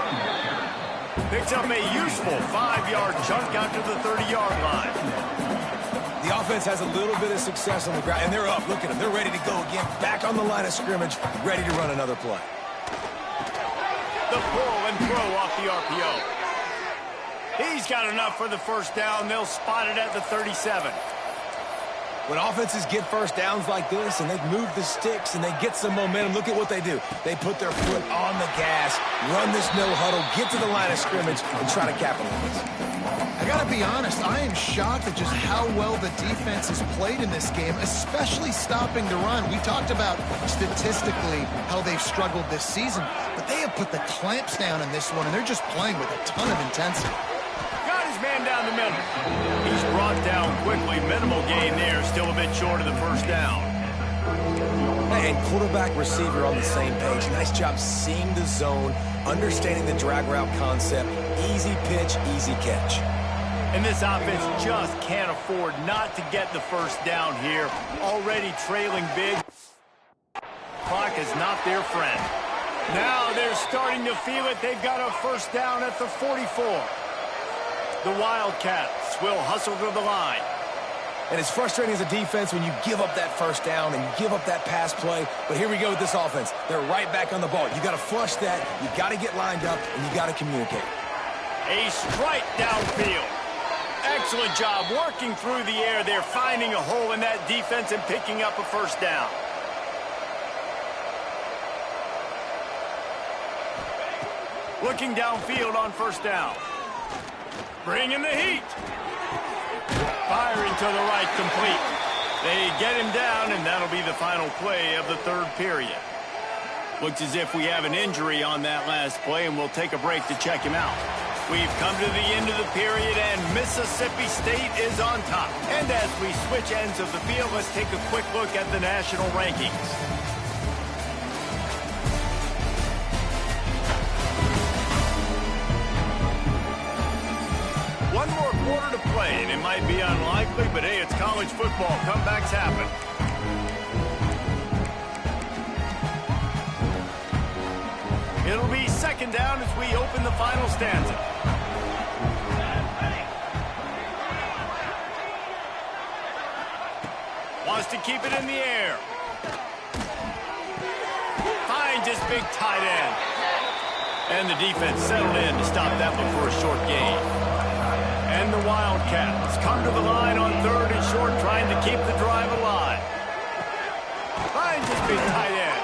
Picks up a useful 5-yard chunk out to the 30-yard line. The offense has a little bit of success on the ground, and they're up. Look at them. They're ready to go again. Back on the line of scrimmage, ready to run another play. The pull and throw off the RPO. He's got enough for the first down. They'll spot it at the 37. When offenses get first downs like this and they move the sticks and they get some momentum, look at what they do. They put their foot on the gas, run this no huddle, get to the line of scrimmage, and try to capitalize. I got to be honest, I am shocked at just how well the defense has played in this game, especially stopping the run. We talked about statistically how they've struggled this season, but they have put the clamps down in this one, and they're just playing with a ton of intensity. Got his man down the middle. He's brought down quickly. Minimal gain there. Still a bit short of the first down. And quarterback, receiver on the same page. Nice job seeing the zone, understanding the drag route concept. Easy pitch, easy catch. And this offense just can't afford not to get the first down here. Already trailing big. Clock is not their friend. Now they're starting to feel it. They've got a first down at the 44. The Wildcats will hustle to the line. And it's frustrating as a defense when you give up that first down and you give up that pass play. But here we go with this offense. They're right back on the ball. You got to flush that. You got to get lined up, and you got to communicate. A strike downfield. Excellent job working through the air. They're finding a hole in that defense and picking up a first down. Looking downfield on first down. Bringing the heat. Firing to the right, complete. They get him down, and that'll be the final play of the third period. Looks as if we have an injury on that last play, and we'll take a break to check him out. We've come to the end of the period, and Mississippi State is on top. And as we switch ends of the field, let's take a quick look at the national rankings. One more quarter to play, and it might be unlikely, but hey, it's college football. Comebacks happen. It'll be second down as we open the final stanza. Wants to keep it in the air. Finds his big tight end. And the defense settled in to stop that one for a short gain. And the Wildcats come to the line on third and short, trying to keep the drive alive. Finds his big tight end.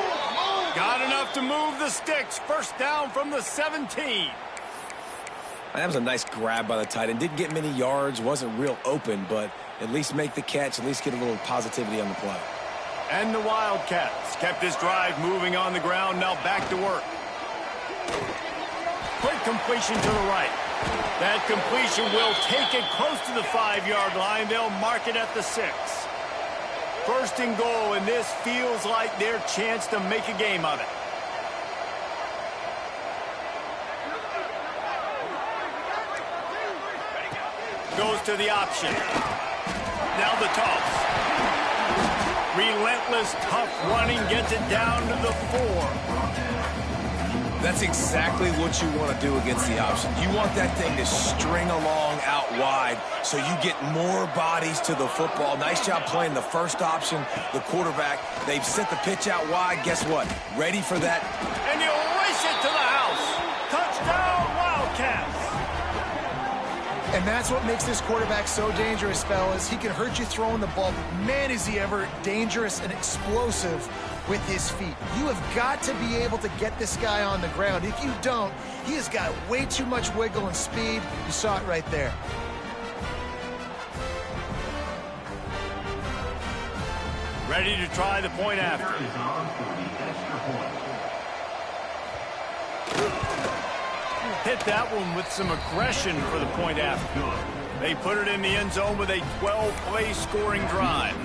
Got enough enough to move the sticks. First down from the 17. That was a nice grab by the tight end. Didn't get many yards, wasn't real open, but at least make the catch, at least get a little positivity on the play. And the Wildcats kept this drive moving on the ground. Now back to work. Quick completion to the right. That completion will take it close to the 5-yard line. They'll mark it at the 6. First and goal, and this feels like their chance to make a game of it. Goes to the option. Now the toss. Relentless, tough running gets it down to the 4. That's exactly what you want to do against the option. You want that thing to string along out wide so you get more bodies to the football. Nice job playing the first option, the quarterback. They've sent the pitch out wide. Guess what? Ready for that. And he'll race it to the house. Touchdown, Wildcats. And that's what makes this quarterback so dangerous, fellas. He can hurt you throwing the ball, but man, is he ever dangerous and explosive with his feet. You have got to be able to get this guy on the ground. If you don't, he has got way too much wiggle and speed. You saw it right there. Ready to try the point after. Is on for the extra point. Hit that one with some aggression for the point after. They put it in the end zone with a 12-play scoring drive.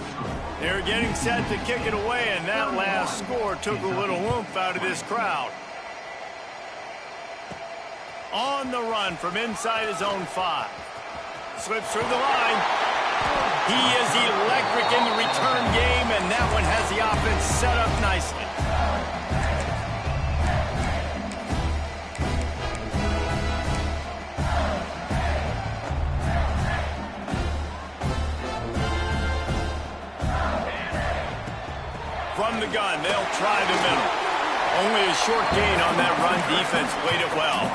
They're getting set to kick it away, and that last score took a little oomph out of this crowd. On the run from inside his own 5. Slips through the line. He is electric in the return game, and that one has the offense set up nicely. From the gun, they'll try the middle. Only a short gain on that run. Defense played it well.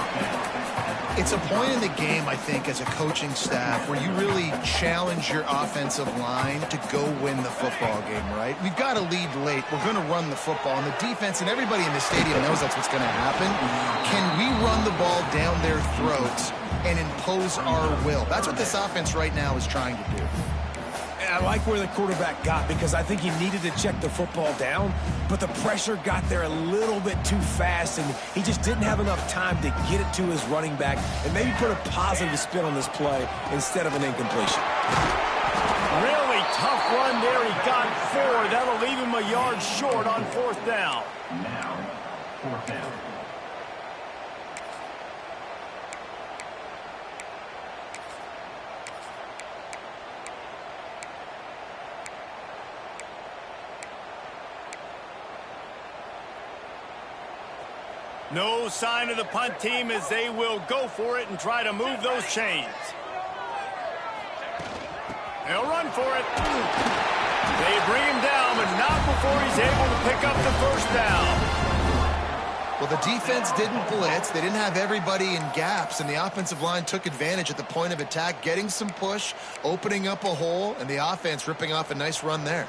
It's a point in the game, I think, as a coaching staff where you really challenge your offensive line to go win the football game, right? We've got to lead late. We're going to run the football. And the defense and everybody in the stadium knows that's what's going to happen. Can we run the ball down their throats and impose our will? That's what this offense right now is trying to do. I like where the quarterback got because I think he needed to check the football down, but the pressure got there a little bit too fast, and he just didn't have enough time to get it to his running back and maybe put a positive spin on this play instead of an incompletion. Really tough run there. He got 4. That'll leave him a yard short on 4th down. Now, 4th down. No sign of the punt team as they will go for it and try to move those chains. They'll run for it. They bring him down, but not before he's able to pick up the first down. Well, the defense didn't blitz. They didn't have everybody in gaps, and the offensive line took advantage at the point of attack, getting some push, opening up a hole, and the offense ripping off a nice run there.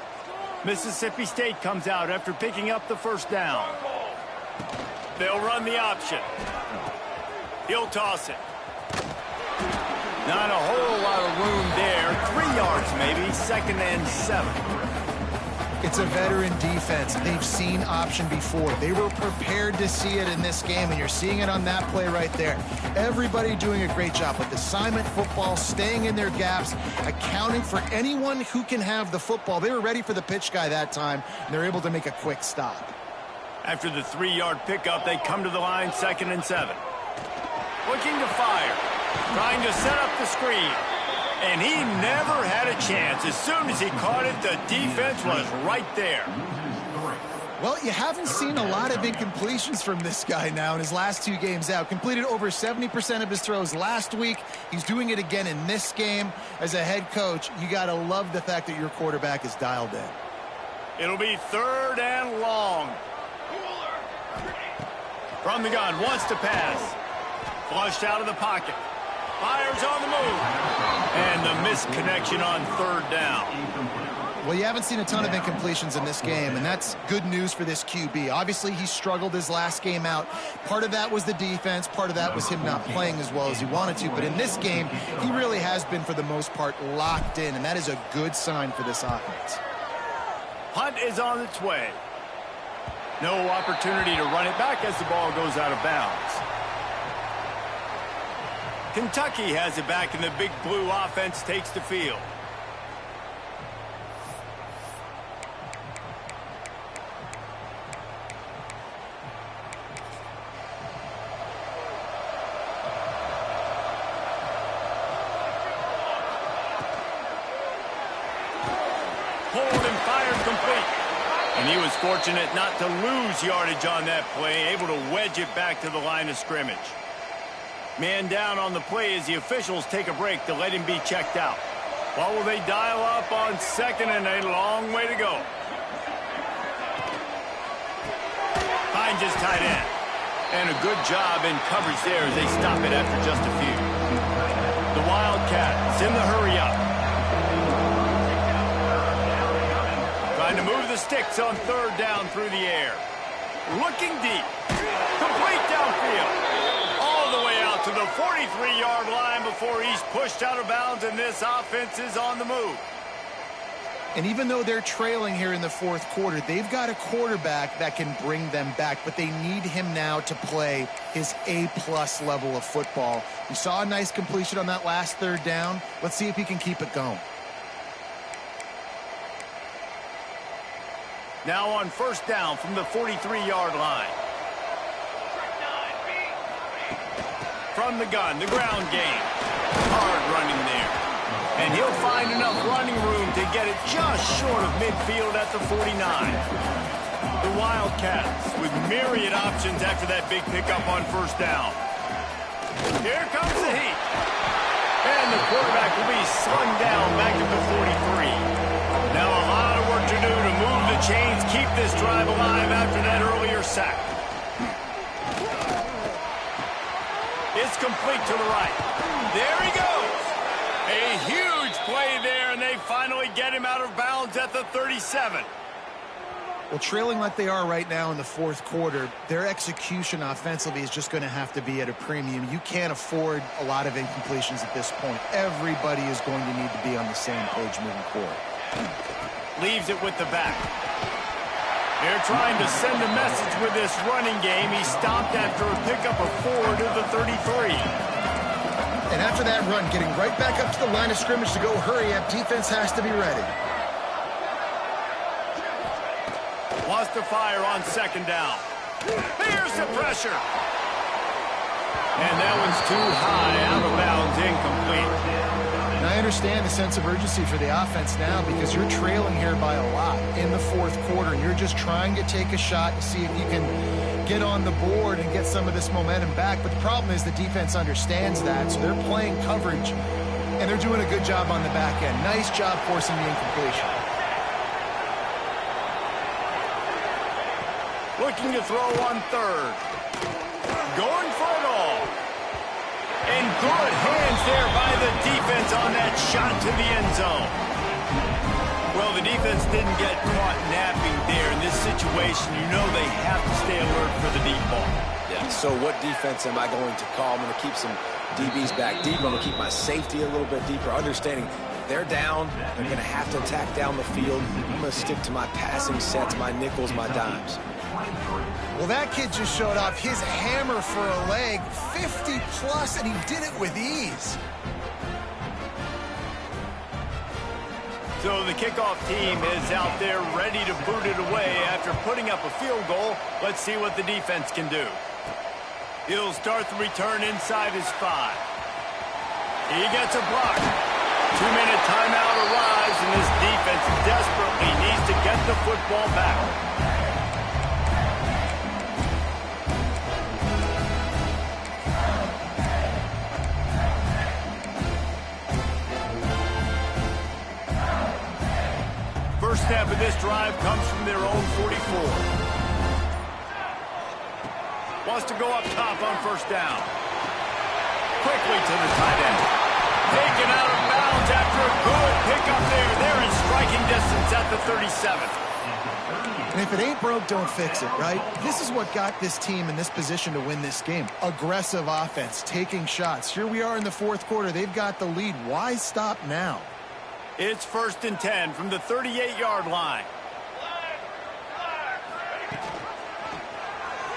Mississippi State comes out after picking up the first down. They'll run the option. He'll toss it. Not a whole lot of room there. 3 yards maybe. 2nd and 7. It's a veteran defense. They've seen option before. They were prepared to see it in this game, and you're seeing it on that play right there. Everybody doing a great job with assignment football, staying in their gaps, accounting for anyone who can have the football. They were ready for the pitch guy that time, and they're able to make a quick stop. After the 3-yard pickup, they come to the line, 2nd and 7. Looking to fire. Trying to set up the screen. And he never had a chance. As soon as he caught it, the defense was right there. Well, you haven't seen a lot of incompletions from this guy now in his last 2 games out. Completed over 70% of his throws last week. He's doing it again in this game. As a head coach, you got to love the fact that your quarterback is dialed in. It'll be 3rd and long. From the gun, wants to pass. Flushed out of the pocket. Fires on the move. And the misconnection on 3rd down. Well, you haven't seen a ton of incompletions in this game, and that's good news for this QB. Obviously, he struggled his last game out. Part of that was the defense. Part of that was him not playing as well as he wanted to. But in this game, he really has been, for the most part, locked in, and that is a good sign for this offense. Punt is on its way. No opportunity to run it back as the ball goes out of bounds. Kentucky has it back, and the Big Blue offense takes the field. Pulled and fired complete. And he was fortunate not to lose yardage on that play, able to wedge it back to the line of scrimmage. Man down on the play as the officials take a break to let him be checked out. What will they dial up on second, and a long way to go? Finds his tight end. And a good job in coverage there as they stop it after just a few. The Wildcats in the hurry up. Trying to move the sticks on third down through the air. Looking deep. Complete downfield. All the way out to the 43-yard line before he's pushed out of bounds, and this offense is on the move. And even though they're trailing here in the fourth quarter, they've got a quarterback that can bring them back, but they need him now to play his A-plus level of football. We saw a nice completion on that last third down. Let's see if he can keep it going. Now on first down from the 43-yard line. From the gun, the ground game. Hard running there. And he'll find enough running room to get it just short of midfield at the 49. The Wildcats with myriad options after that big pickup on first down. Here comes the heat. And the quarterback will be slung down back at the 43. Now a lot of work to do to move the chains, keep this drive alive after that earlier sack. It's complete to the right. There he goes. A huge play there, and they finally get him out of bounds at the 37. Well, trailing like they are right now in the fourth quarter, their execution offensively is just going to have to be at a premium. You can't afford a lot of incompletions at this point. Everybody is going to need to be on the same page moving forward. Leaves it with the back. They're trying to send a message with this running game. He stopped after a pickup of 4 to the 33. And after that run, getting right back up to the line of scrimmage to go hurry up, defense has to be ready. Wants to fire on second down. Here's the pressure. And that one's too high, out of bounds, incomplete. And I understand the sense of urgency for the offense now because you're trailing here by a lot in the fourth quarter, and you're just trying to take a shot to see if you can get on the board and get some of this momentum back. But the problem is the defense understands that, so they're playing coverage, and they're doing a good job on the back end. Nice job forcing the incompletion. Looking to throw on third. Going for it all. And good hands there by the defense on that shot to the end zone. Well, the defense didn't get caught napping there in this situation. You know they have to stay alert for the deep ball. Yeah, so what defense am I going to call? I'm going to keep some DBs back deep. I'm going to keep my safety a little bit deeper, understanding they're down. They're going to have to attack down the field. I'm going to stick to my passing sets, my nickels, my dimes. Well, that kid just showed off his hammer for a leg, 50-plus, and he did it with ease. So the kickoff team is out there ready to boot it away after putting up a field goal. Let's see what the defense can do. He'll start the return inside his 5. He gets a block. 2-minute timeout arrives, and this defense desperately needs to get the football back. First snap of this drive comes from their own 44. Wants to go up top on first down. Quickly to the tight end. Taken out of bounds after a good pickup there. They're in striking distance at the 37. And if it ain't broke, don't fix it, right? This is what got this team in this position to win this game. Aggressive offense, taking shots. Here we are in the fourth quarter. They've got the lead. Why stop now? It's 1st and 10 from the 38-yard line.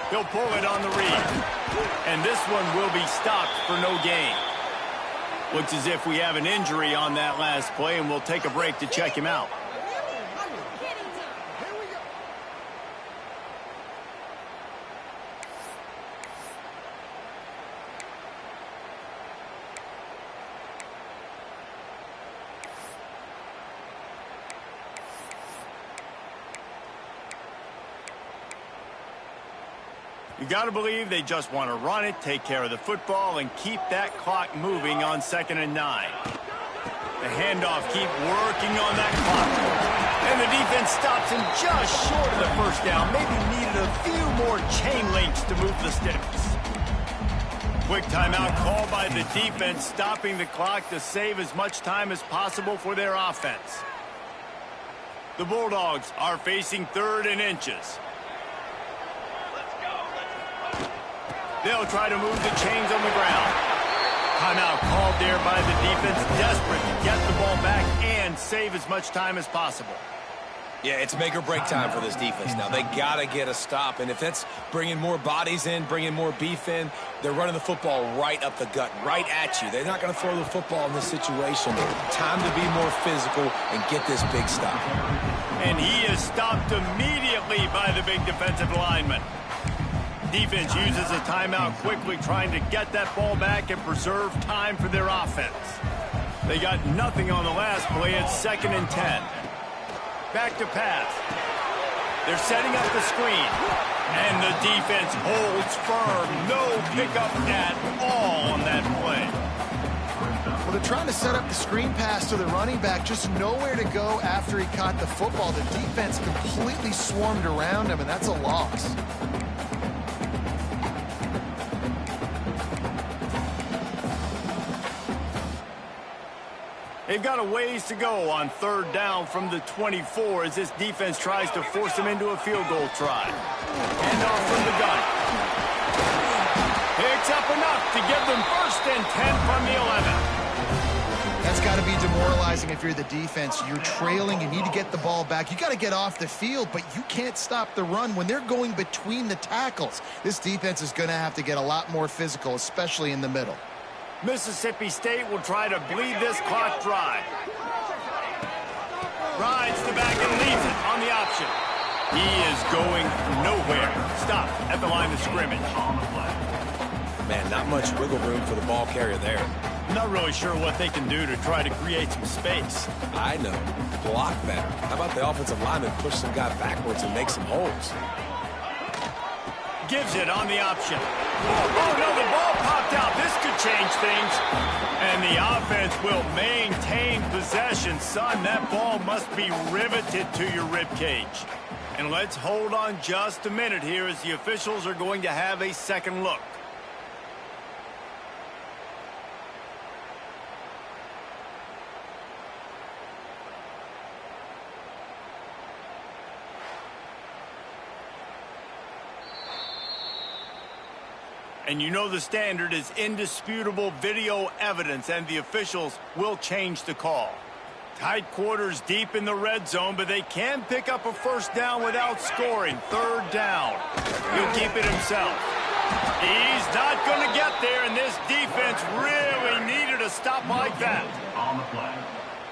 He'll pull it on the read. And this one will be stopped for no gain. Looks as if we have an injury on that last play, and we'll take a break to check him out. You got to believe they just want to run it, take care of the football, and keep that clock moving on 2nd and 9. The handoff, keep working on that clock. And the defense stops him just short of the first down. Maybe needed a few more chain links to move the sticks. Quick timeout called by the defense, stopping the clock to save as much time as possible for their offense. The Bulldogs are facing 3rd and inches. They'll try to move the chains on the ground. Timeout called there by the defense, desperate to get the ball back and save as much time as possible. Yeah, it's make or break time for this defense now. They got to get a stop, and if that's bringing more bodies in, bringing more beef in, they're running the football right up the gut, right at you. They're not going to throw the football in this situation. Time to be more physical and get this big stop. And he is stopped immediately by the big defensive lineman. Defense uses a timeout quickly, trying to get that ball back and preserve time for their offense. They got nothing on the last play. It's 2nd and 10. Back to pass. They're setting up the screen. And the defense holds firm. No pickup at all on that play. Well, they're trying to set up the screen pass to the running back. Just nowhere to go after he caught the football. The defense completely swarmed around him, and that's a loss. They've got a ways to go on 3rd down from the 24 as this defense tries to force them into a field goal try. And off from the gun. Picks up enough to give them 1st and 10 from the 11. That's got to be demoralizing if you're the defense. You're trailing. You need to get the ball back. You got to get off the field, but you can't stop the run when they're going between the tackles. This defense is going to have to get a lot more physical, especially in the middle. Mississippi State will try to bleed this clock dry. Rides the back and leaves it on the option. He is going nowhere. Stop at the line of scrimmage. Man, not much wiggle room for the ball carrier there. I'm not really sure what they can do to try to create some space. I know. Block better. How about the offensive lineman push some guy backwards and make some holes? Gives it on the option. Oh, no, the ball popped out. This could change things. And the offense will maintain possession. Son, that ball must be riveted to your ribcage. And let's hold on just a minute here as the officials are going to have a second look. And you know the standard is indisputable video evidence, and the officials will change the call. Tight quarters deep in the red zone, but they can pick up a 1st down without scoring. 3rd down. He'll keep it himself. He's not going to get there, and this defense really needed a stop like that. On the play.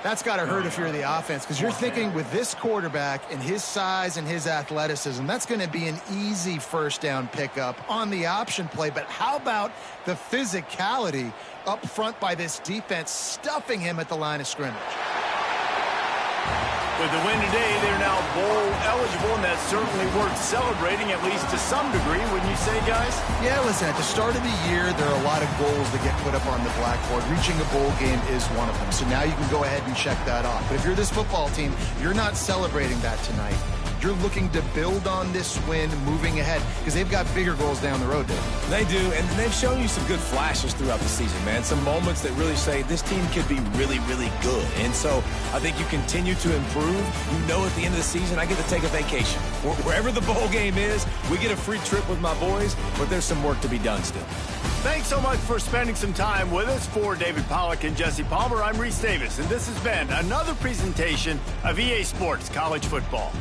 That's got to hurt if you're the offense, because you're thinking with this quarterback and his size and his athleticism, that's going to be an easy 1st down pickup on the option play. But how about the physicality up front by this defense, stuffing him at the line of scrimmage? With the win today, they're now bowl eligible, and that's certainly worth celebrating, at least to some degree, wouldn't you say, guys? Yeah, listen, at the start of the year, there are a lot of goals that get put up on the blackboard. Reaching a bowl game is one of them. So now you can go ahead and check that off. But if you're this football team, you're not celebrating that tonight. you're looking to build on this win moving ahead because they've got bigger goals down the road, Dave. They do, and they've shown you some good flashes throughout the season, man. Some moments that really say this team could be really, really good. And so I think you continue to improve. You know at the end of the season, I get to take a vacation. Wherever the bowl game is, we get a free trip with my boys, but there's some work to be done still. Thanks so much for spending some time with us. For David Pollack and Jesse Palmer, I'm Reese Davis, and this has been another presentation of EA Sports College Football.